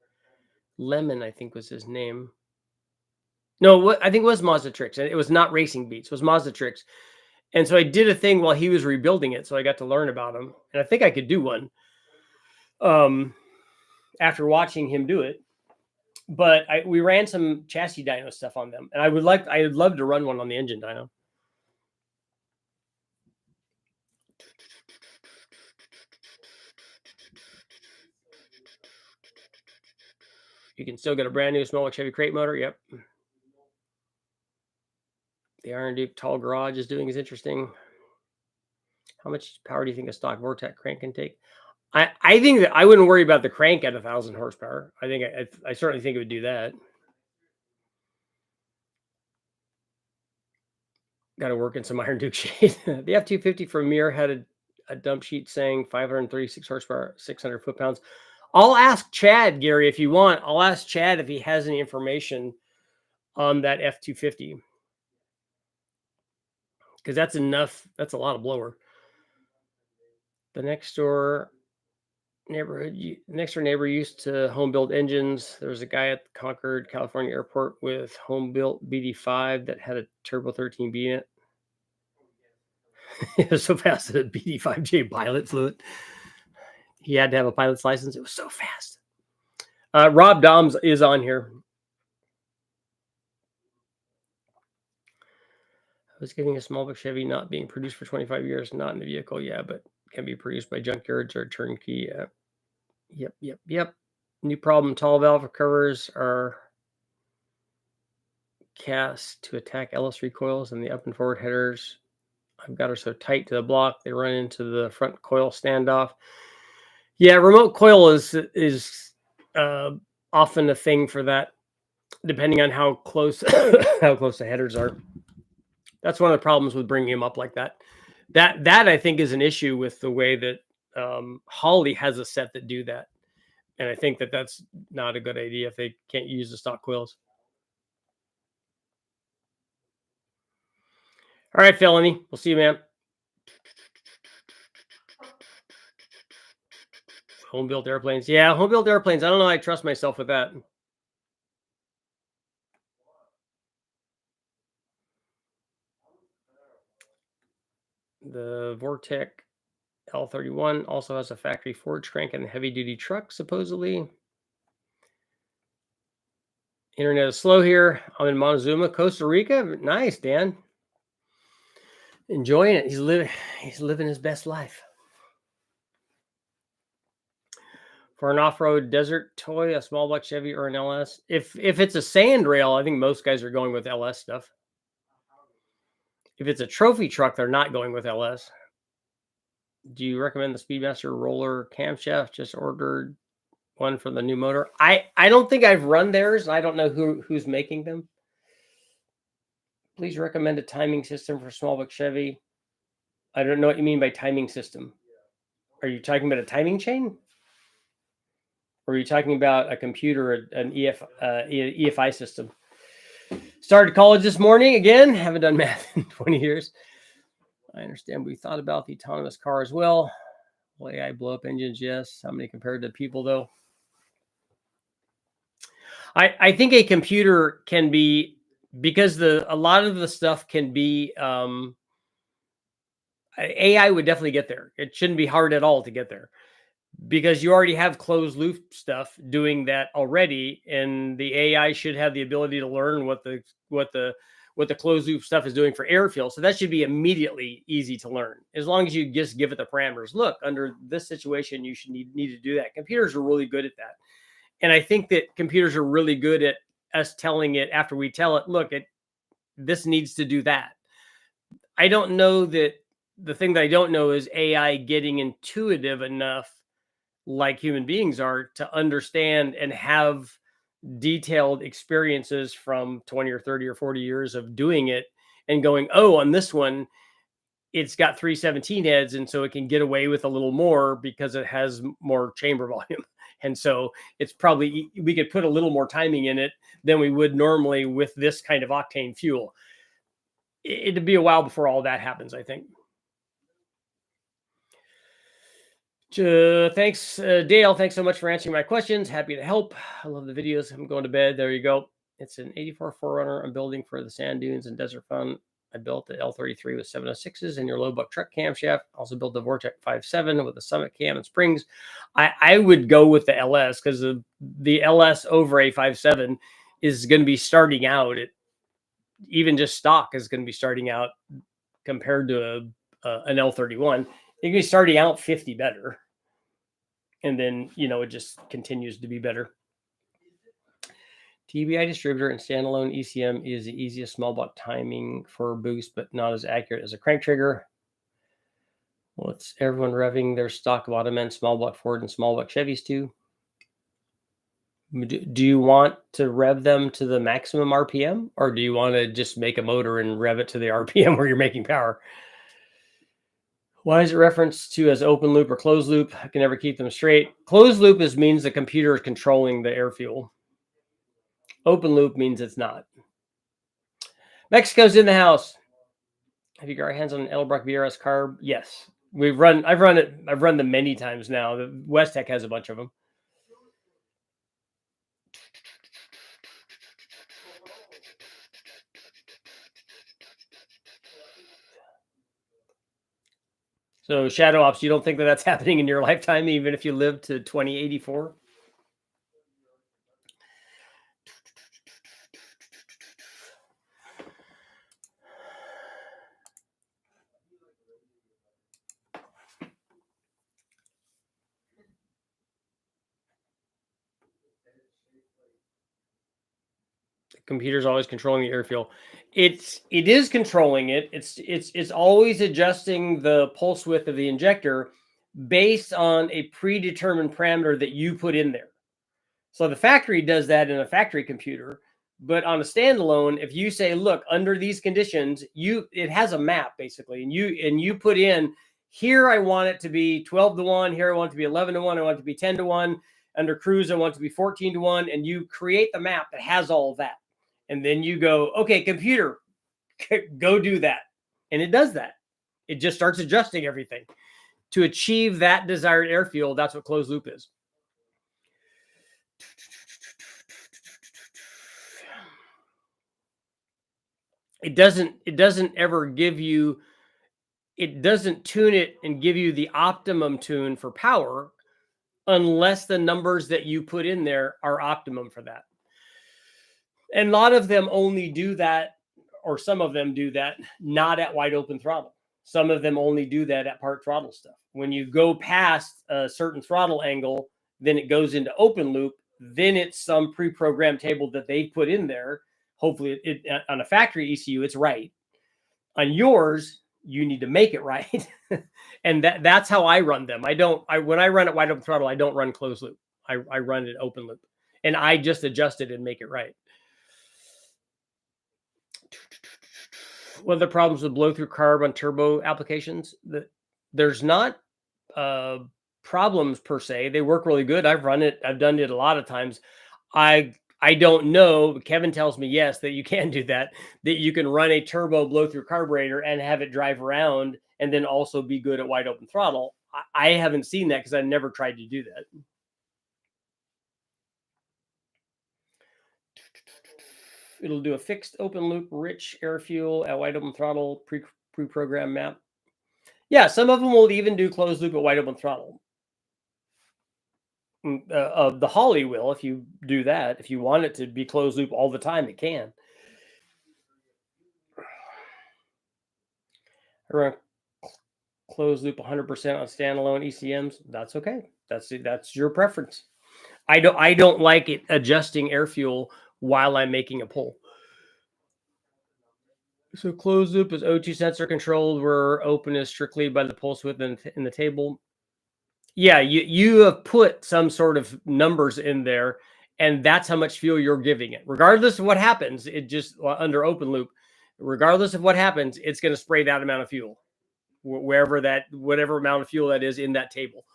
Lemon, I think was his name. No, I think it was Mazda Tricks. And it was not Racing Beats. It was Mazda Tricks. And so I did a thing while he was rebuilding it. So I got to learn about him. And I think I could do one after watching him do it. But we ran some chassis dyno stuff on them. And I would love to run one on the engine dyno. You can still get a brand new small block Chevy crate motor. Yep. The Iron Duke tall garage is doing is interesting. How much power do you think a stock Vortec crank can take? I think that I wouldn't worry about the crank at 1,000 horsepower. I think I certainly think it would do that. Got to work in some Iron Duke shade. The F-250 from Mir had a dump sheet saying 536 horsepower, 600 foot-pounds. I'll ask Chad, Gary, if you want. I'll ask Chad if he has any information on that F-250. Because that's enough. That's a lot of blower. The next door neighbor used to home build engines. There was a guy at the Concord, California airport with home built BD5 that had a turbo 13B in it. It was so fast that a BD5J pilot flew it. He had to have a pilot's license. It was so fast. Rob Doms is on here. I was getting a small block Chevy not being produced for 25 years, not in the vehicle. Yeah, but can be produced by junkyards or turnkey. Yep. New problem. Tall valve covers are cast to attack LS recoils, and the up and forward headers I've got her so tight to the block they run into the front coil standoff. Yeah, remote coil is often a thing for that, depending on how close the headers are. That's one of the problems with bringing them up like that. That I think is an issue with the way that Holley has a set that do that, and I think that that's not a good idea if they can't use the stock coils. All right, Felony, we'll see you, man. Home built airplanes. Yeah, home built airplanes. I don't know. I trust myself with that. The Vortec L31 also has a factory forge crank and a heavy duty truck, supposedly. Internet is slow here. I'm in Montezuma, Costa Rica. Nice, Dan. Enjoying it. He's living his best life. For an off-road desert toy, a small block Chevy or an LS. If it's a sand rail, I think most guys are going with LS stuff. If it's a trophy truck, they're not going with LS. Do you recommend the Speedmaster roller camshaft? Just ordered one for the new motor. I don't think I've run theirs. I don't know who's making them. Please recommend a timing system for small block Chevy. I don't know what you mean by timing system. Are you talking about a timing chain? Or are you talking about a computer, an EFI system? Started college this morning again. Haven't done math in 20 years. I understand we thought about the autonomous car as well. Will AI blow up engines? Yes. How many compared to people, though? I think a computer can be, because a lot of the stuff can be, AI would definitely get there. It shouldn't be hard at all to get there, because you already have closed loop stuff doing that already, and the AI should have the ability to learn what the closed loop stuff is doing for airfield. So that should be immediately easy to learn, as long as you just give it the parameters. Look, under this situation, you should need to do that. Computers are really good at that, and I think that computers are really good at us telling it after we tell it, look, this needs to do that. I don't know that. The thing that I don't know is AI getting intuitive enough, like human beings are, to understand and have detailed experiences from 20 or 30 or 40 years of doing it and going, oh, on this one, it's got 317 heads, and so it can get away with a little more because it has more chamber volume. And so it's probably, we could put a little more timing in it than we would normally with this kind of octane fuel. It'd be a while before all that happens, I think. Thanks, Dale. Thanks so much for answering my questions. Happy to help. I love the videos. I'm going to bed. There you go. It's an 84 4Runner I'm building for the sand dunes and desert fun. I built the L33 with 706s and your low buck truck camshaft. Also built the Vortec 5.7 with a Summit cam and springs. I would go with the LS, because the LS over a 5.7 is going to be starting out at, even just stock is going to be starting out, compared to an L31. It can be starting out 50 better. And then, it just continues to be better. TBI distributor and standalone ECM is the easiest small block timing for boost, but not as accurate as a crank trigger. Well, it's everyone revving their stock Waterman small block Ford and small block Chevys too. Do you want to rev them to the maximum RPM, or do you want to just make a motor and rev it to the RPM where you're making power? Why is it referenced to as open loop or closed loop? I can never keep them straight. Closed loop means the computer is controlling the air fuel. Open loop means it's not. Mexico's in the house. Have you got your hands on an Edelbrock VRS carb? Yes. I've run it. I've run them many times now. The Westech has a bunch of them. So Shadow Ops, you don't think that that's happening in your lifetime, even if you live to 2084? Computer's always controlling the air fuel. It is controlling it. It's always adjusting the pulse width of the injector based on a predetermined parameter that you put in there. So the factory does that in a factory computer, but on a standalone, if you say, look, under these conditions, it has a map basically, and you put in here, I want it to be 12 to 1, here I want it to be 11 to 1, I want it to be 10 to 1, under cruise I want it to be 14 to 1, and you create the map that has all of that. And then you go, okay, computer, go do that. And it does that. It just starts adjusting everything to achieve that desired air fuel. That's what closed loop is. It doesn't ever give you, it doesn't tune it and give you the optimum tune for power unless the numbers that you put in there are optimum for that. And a lot of them only do that, or some of them do that, not at wide open throttle. Some of them only do that at part throttle stuff. When you go past a certain throttle angle, then it goes into open loop. Then it's some pre-programmed table that they put in there. Hopefully, on a factory ECU, it's right. On yours, you need to make it right. And that's how I run them. When I run at wide open throttle, I don't run closed loop. I run it open loop. And I just adjust it and make it right. What are the problems with blow through carb on turbo applications? There's not problems per se. They work really good. I've run it. I've done it a lot of times. I don't know. Kevin tells me yes, that you can do that. That you can run a turbo blow through carburetor and have it drive around and then also be good at wide open throttle. I haven't seen that because I never tried to do that. It'll do a fixed open loop rich air fuel at wide open throttle pre-programmed map. Yeah, some of them will even do closed loop at wide open throttle. The Holly will, if you do that. If you want it to be closed loop all the time, it can. I run closed loop 100% on standalone ECMs. That's okay. That's your preference. I don't like it adjusting air fuel while I'm making a pull. So closed loop is O2 sensor controlled, where open is strictly by the pulse width in the table. Yeah, you have put some sort of numbers in there, and that's how much fuel you're giving it. Regardless of what happens, it just under open loop, regardless of what happens, it's going to spray that amount of fuel, whatever amount of fuel that is in that table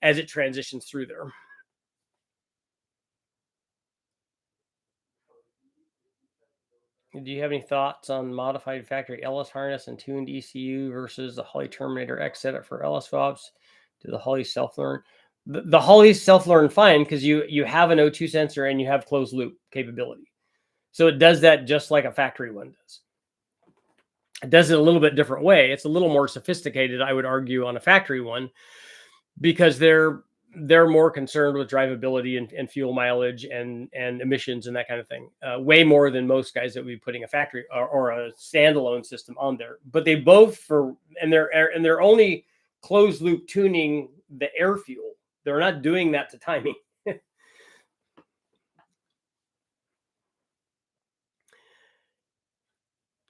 as it transitions through there. Do you have any thoughts on modified factory LS harness and tuned ECU versus the Holley Terminator X setup for LS swaps? Do the Holley self-learn? The Holley self-learn fine because you have an O2 sensor and you have closed loop capability. So it does that just like a factory one does. It does it a little bit different way. It's a little more sophisticated, I would argue, on a factory one because they're more concerned with drivability and fuel mileage and emissions and that kind of thing, way more than most guys that would be putting a factory or a standalone system on there. But they both they're only closed loop tuning the air fuel. They're not doing that to timing.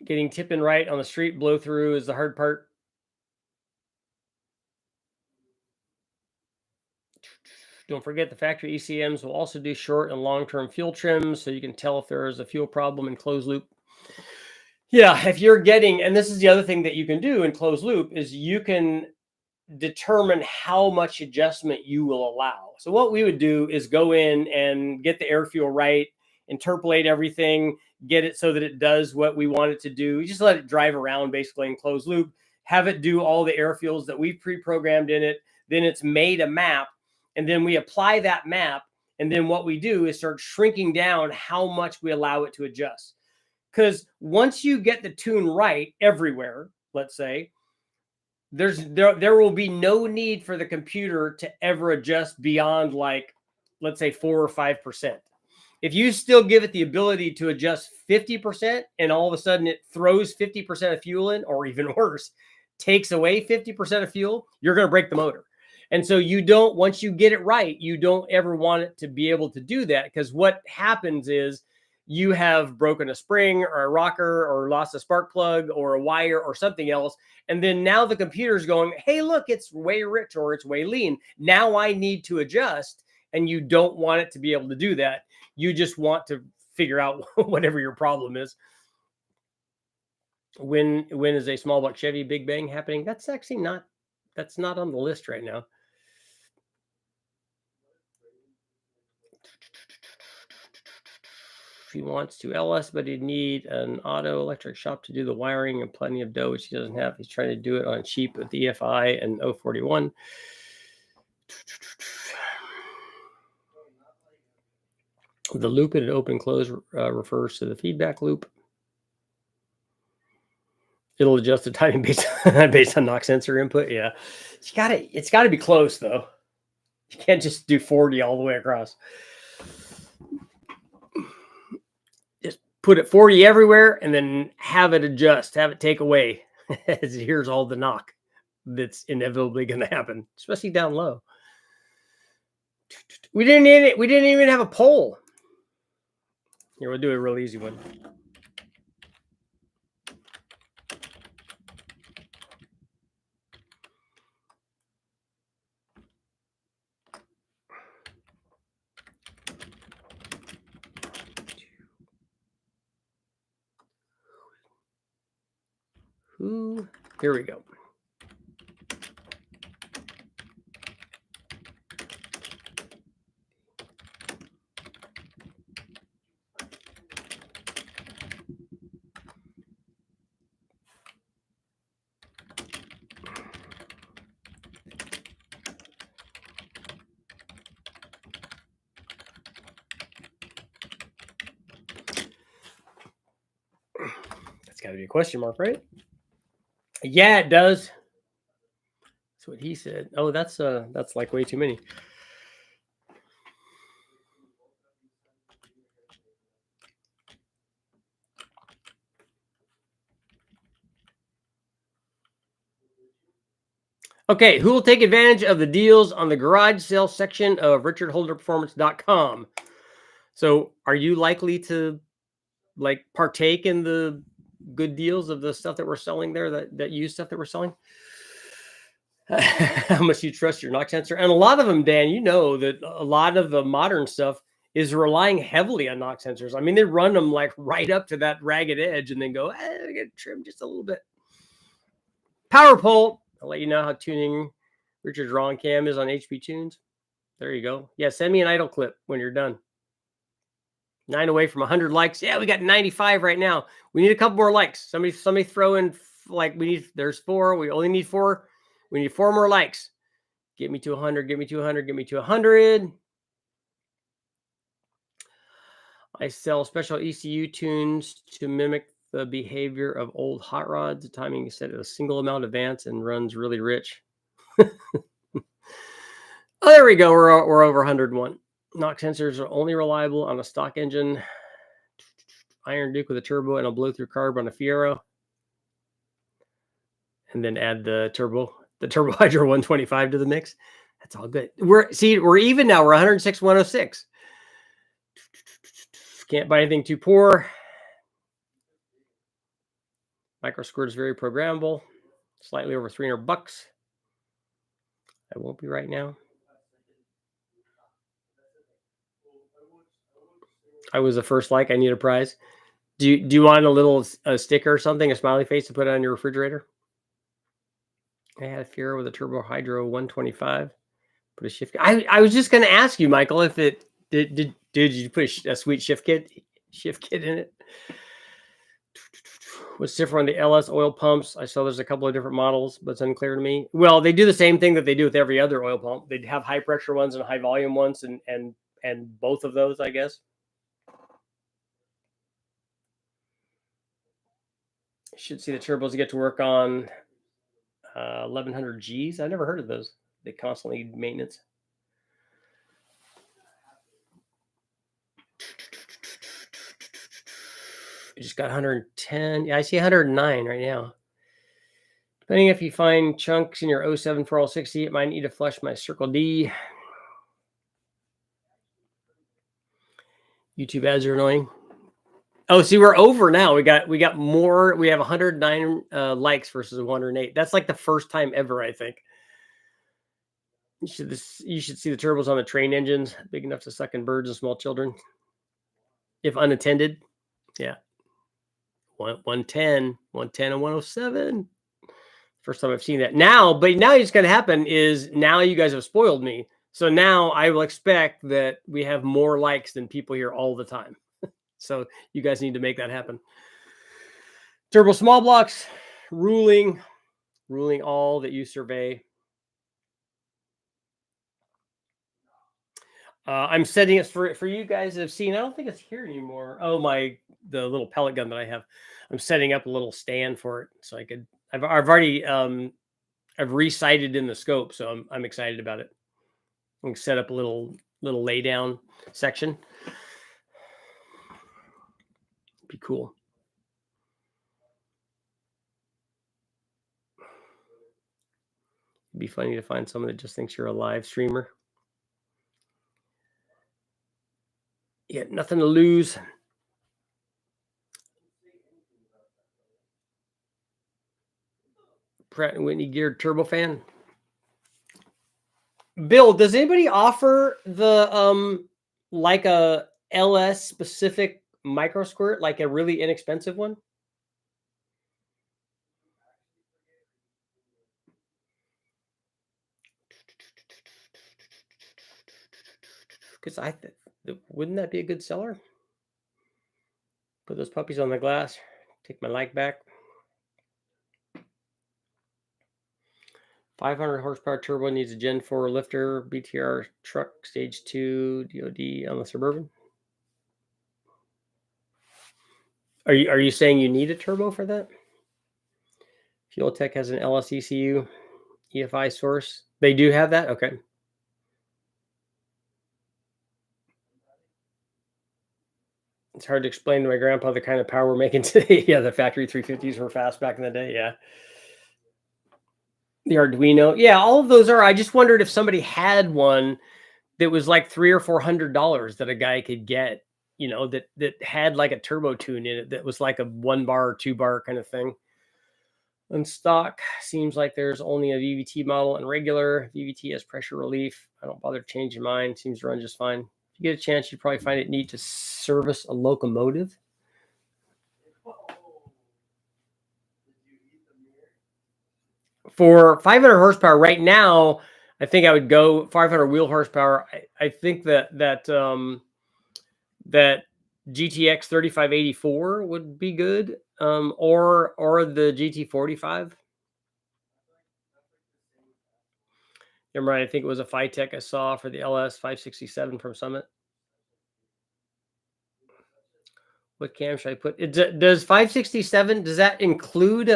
Getting tipping right on the street blow through is the hard part. Don't forget the factory ECMs will also do short and long-term fuel trims, so you can tell if there is a fuel problem in closed loop. Yeah, if you're getting, and this is the other thing that you can do in closed loop, is you can determine how much adjustment you will allow. So what we would do is go in and get the air fuel right, interpolate everything, get it so that it does what we want it to do. You just let it drive around basically in closed loop, have it do all the air fuels that we've pre-programmed in it. Then it's made a map, and then we apply that map. And then what we do is start shrinking down how much we allow it to adjust. Because once you get the tune right everywhere, let's say, there will be no need for the computer to ever adjust beyond, like, let's say 4 or 5%. If you still give it the ability to adjust 50% and all of a sudden it throws 50% of fuel in, or even worse, takes away 50% of fuel, you're going to break the motor. And so you don't, once you get it right, you don't ever want it to be able to do that, because what happens is you have broken a spring or a rocker or lost a spark plug or a wire or something else. And then now the computer's going, hey, look, it's way rich or it's way lean. Now I need to adjust. And you don't want it to be able to do that. You just want to figure out whatever your problem is. When is a small block Chevy Big Bang happening? That's actually not, that's not on the list right now. He wants to LS, but he'd need an auto electric shop to do the wiring and plenty of dough, which he doesn't have. He's trying to do it on cheap with the EFI and 041. The loop in an open close refers to the feedback loop. It'll adjust the timing based on knock sensor input. Yeah, it's got to be close though. You can't just do 40 all the way across. Just put it 40 everywhere and then have it adjust, have it take away as it hears all the knock that's inevitably going to happen, especially down low. We didn't even have a poll. Here, we'll do a real easy one. Here we go. That's got to be a question mark, right? Yeah, it does. That's what he said. Oh, that's like way too many. Okay, who will take advantage of the deals on the garage sale section of richardholderperformance.com? So are you likely to like partake in the good deals of the stuff that we're selling there, that used stuff that we're selling? How much you trust your knock sensor? And a lot of them, Dan, you know that a lot of the modern stuff is relying heavily on knock sensors. I mean, they run them like right up to that ragged edge and then go, I get trimmed just a little bit. Power pole. I'll let you know how tuning Richard's Ron Cam is on HP Tunes. There you go. Yeah, send me an idle clip when you're done. 9 away from 100 likes. Yeah, we got 95 right now. We need a couple more likes. Somebody throw in, like, there's 4. We only need 4. We need 4 more likes. Get me to 100, get me to 100, get me to 100. I sell special ECU tunes to mimic the behavior of old hot rods. The timing is set at a single amount advance and runs really rich. Oh, there we go. We're over 101. Knock sensors are only reliable on a stock engine. Iron Duke with a turbo and a blow-through carb on a Fiero. And then add the Turbo Hydro 125 to the mix. That's all good. We're even now. We're 106, 106. Can't buy anything too poor. Micro squirt is very programmable. Slightly over $300. I won't be right now. I was the first like. I need a prize. Do you want a little sticker or something, a smiley face to put on your refrigerator? I had a Fiero with a Turbo Hydro 125. Put a shift. I was just going to ask you, Michael, if it did you put a sweet shift kit in it? What's different on the LS oil pumps? I saw there's a couple of different models, but it's unclear to me. Well, they do the same thing that they do with every other oil pump. They have high pressure ones and high volume ones, and both of those, I guess. You should see the turbos get to work on 1100 Gs. I've never heard of those. They constantly need maintenance. We just got 110. Yeah, I see 109 right now. Depending if you find chunks in your 07 for all 60, it might need to flush my Circle D. YouTube ads are annoying. Oh, see, we're over now. We got more. We have 109 likes versus 108. That's like the first time ever, I think. You should see the turbos on the train engines, big enough to suck in birds and small children, if unattended. Yeah, 110, and 107. First time I've seen that. Now, but now what's going to happen is now you guys have spoiled me. So now I will expect that we have more likes than people here all the time. So you guys need to make that happen. Turbo small blocks, ruling all that you survey. I'm setting it for you guys that have seen. I don't think it's here anymore. Oh, the little pellet gun that I have. I'm setting up a little stand for it so I could. I've already I've resighted in the scope, so I'm excited about it. I can set up a little lay down section. Be cool. It'd be funny to find someone that just thinks you're a live streamer. Yeah, nothing to lose. Pratt & Whitney geared turbofan. Bill, does anybody offer the like a LS specific micro squirt, like a really inexpensive one? Because wouldn't that be a good seller? Put those puppies on the glass. Take my like back. 500 horsepower turbo needs a Gen 4 lifter, BTR truck, stage 2, DOD on the Suburban. Are you saying you need a turbo for that? Fuel Tech has an LS ECU EFI source. They do have that? Okay. It's hard to explain to my grandpa the kind of power we're making today. Yeah, the factory 350s were fast back in the day. Yeah. The Arduino. Yeah, all of those are. I just wondered if somebody had one that was like $300 or $400 that a guy could get, that had like a turbo tune in it that was like a 1 bar or 2 bar kind of thing. On stock, seems like there's only a VVT model and regular. VVT has pressure relief. I don't bother changing mine. Seems to run just fine. If you get a chance, you'd probably find it neat to service a locomotive. For 500 horsepower right now, I think I would go 500 wheel horsepower. I think that GTX 3584 would be good, or the GT45. You're right. I think it was a Phytech I saw for the LS 567 from Summit. What cam should I put? Does 567, does that include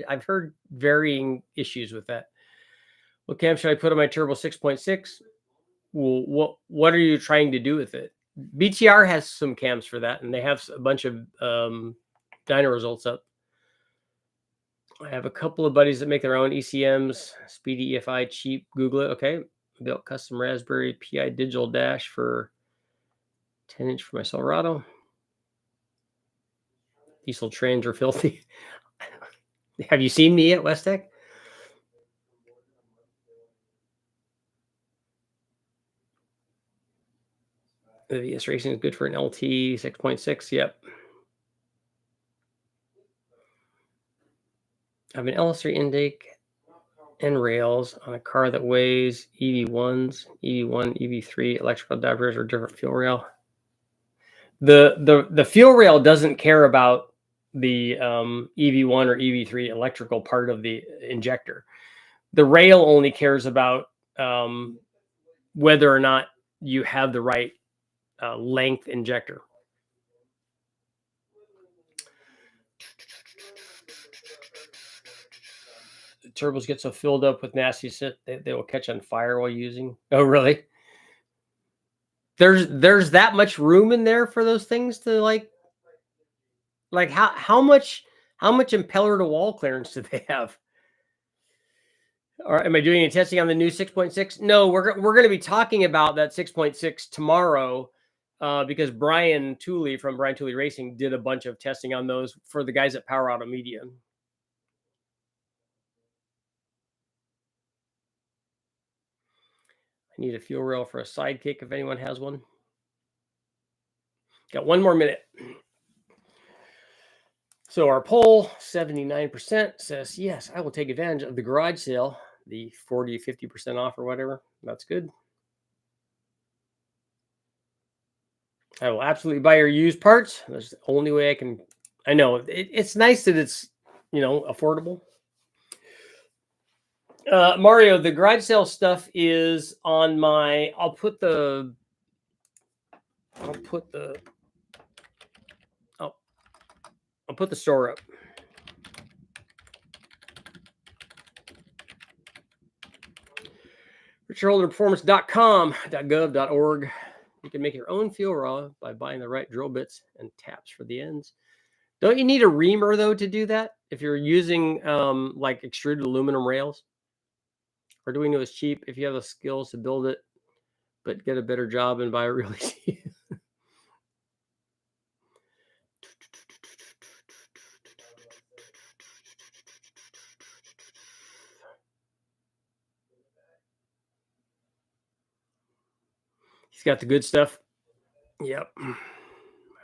I've heard varying issues with that. What cam should I put on my Turbo 6.6? Well, what are you trying to do with it? BTR has some cams for that, and they have a bunch of dyno results up. I have a couple of buddies that make their own ECMs, Speedy EFI, cheap. Google it. Okay, built custom Raspberry Pi digital dash for 10-inch for my Silverado. Diesel trains are filthy. Have you seen me at West Tech? The VS Racing is good for an LT 6.6. Yep. I have an LS3 intake and rails on a car that weighs EV1s, EV1, EV3 electrical diverters or different fuel rail. The fuel rail doesn't care about the EV1 or EV3 electrical part of the injector. The rail only cares about whether or not you have the right length injector. The turbos get so filled up with nasty shit they will catch on fire while using. Oh, really? There's that much room in there for those things to like how much impeller to wall clearance do they have? Or am I doing any testing on the new 6.6? No, we're going to be talking about that 6.6 tomorrow because Brian Tooley from Brian Tooley Racing did a bunch of testing on those for the guys at Power Auto Media. I need a fuel rail for a sidekick if anyone has one. Got one more minute. So our poll, 79% says, yes, I will take advantage of the garage sale, the 40, 50% off or whatever. That's good. I will absolutely buy your used parts. That's the only way I can. I know it's nice that it's, affordable. Mario, the garage sale stuff is on my, I'll put the store up. richardholderperformance.com.gov.org. You can make your own fuel raw by buying the right drill bits and taps for the ends. Don't you need a reamer though to do that? If you're using like extruded aluminum rails, Arduino is cheap if you have the skills to build it, but get a better job and buy a real easy. He's got the good stuff. Yep. I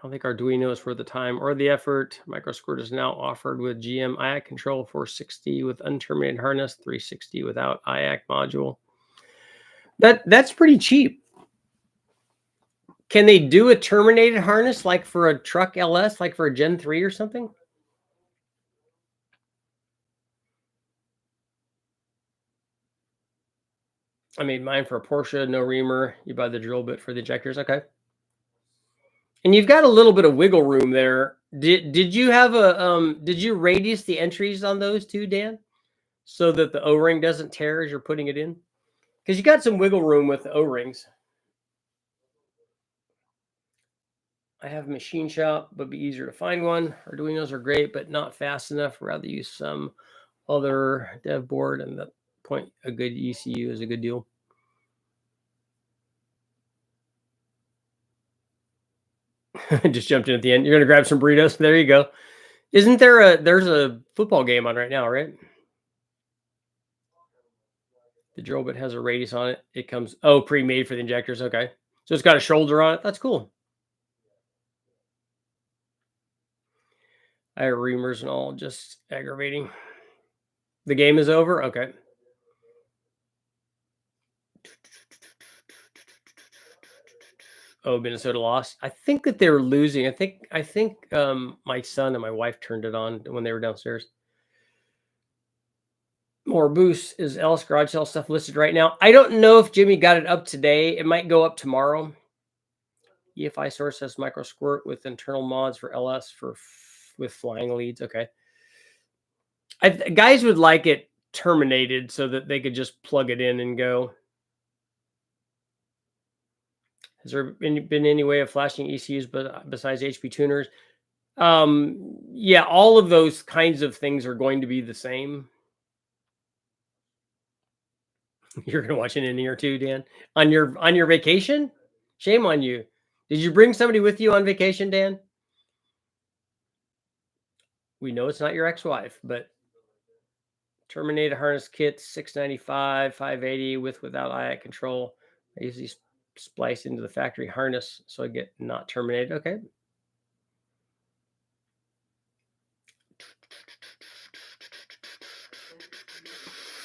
don't think Arduino is worth the time or the effort. MicroSquirt is now offered with GM IAC control 460 with unterminated harness, 360 without IAC module. That's pretty cheap. Can they do a terminated harness like for a truck LS, like for a Gen 3 or something? I made mine for a Porsche, no reamer. You buy the drill bit for the ejectors. Okay. And you've got a little bit of wiggle room there. Did you have did you radius the entries on those too, Dan? So that the O-ring doesn't tear as you're putting it in? Because you got some wiggle room with the O-rings. I have a machine shop, but be easier to find one. Arduinos are great, but not fast enough. Rather use some other dev board, and the point a good ECU is a good deal. Just jumped in at the end. You're gonna grab some burritos. There you go. Isn't there there's a football game on right now, right? The drill bit has a radius on it. It comes pre-made for the injectors. Okay, so it's got a shoulder on it. That's cool. I have reamers and all, just aggravating. The game is over. Okay. Oh, Minnesota lost. I think that they were losing. I think my son and my wife turned it on when they were downstairs. More boosts. Is LS garage sale stuff listed right now? I don't know if Jimmy got it up today. It might go up tomorrow. EFI source has micro squirt with internal mods for LS with flying leads. Okay. Guys would like it terminated so that they could just plug it in and go. Has there been any way of flashing ECUs besides HP tuners? Yeah, all of those kinds of things are going to be the same. You're going to watch an inning or two, Dan, on your vacation? Shame on you. Did you bring somebody with you on vacation, Dan? We know it's not your ex-wife, but Terminator harness kit, $695, $580 with without eye control. I usually splice into the factory harness so I get not terminated. Okay.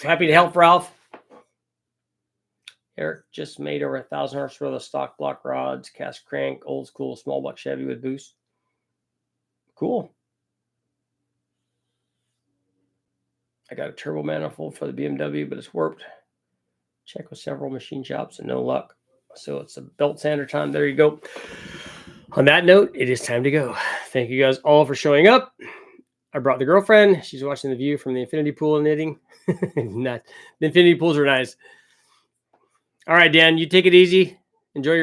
Happy to help, Ralph. Eric just made over 1,000 horse worth of stock block rods, cast crank, old school small block Chevy with boost. Cool. I got a turbo manifold for the BMW, but it's warped. Check with several machine shops and no luck. So it's a belt sander time. There you go. On that note, it is time to go. Thank you guys all for showing up. I brought the girlfriend. She's watching the view from the infinity pool knitting. The infinity pools are nice. All right, Dan, you take it easy. Enjoy your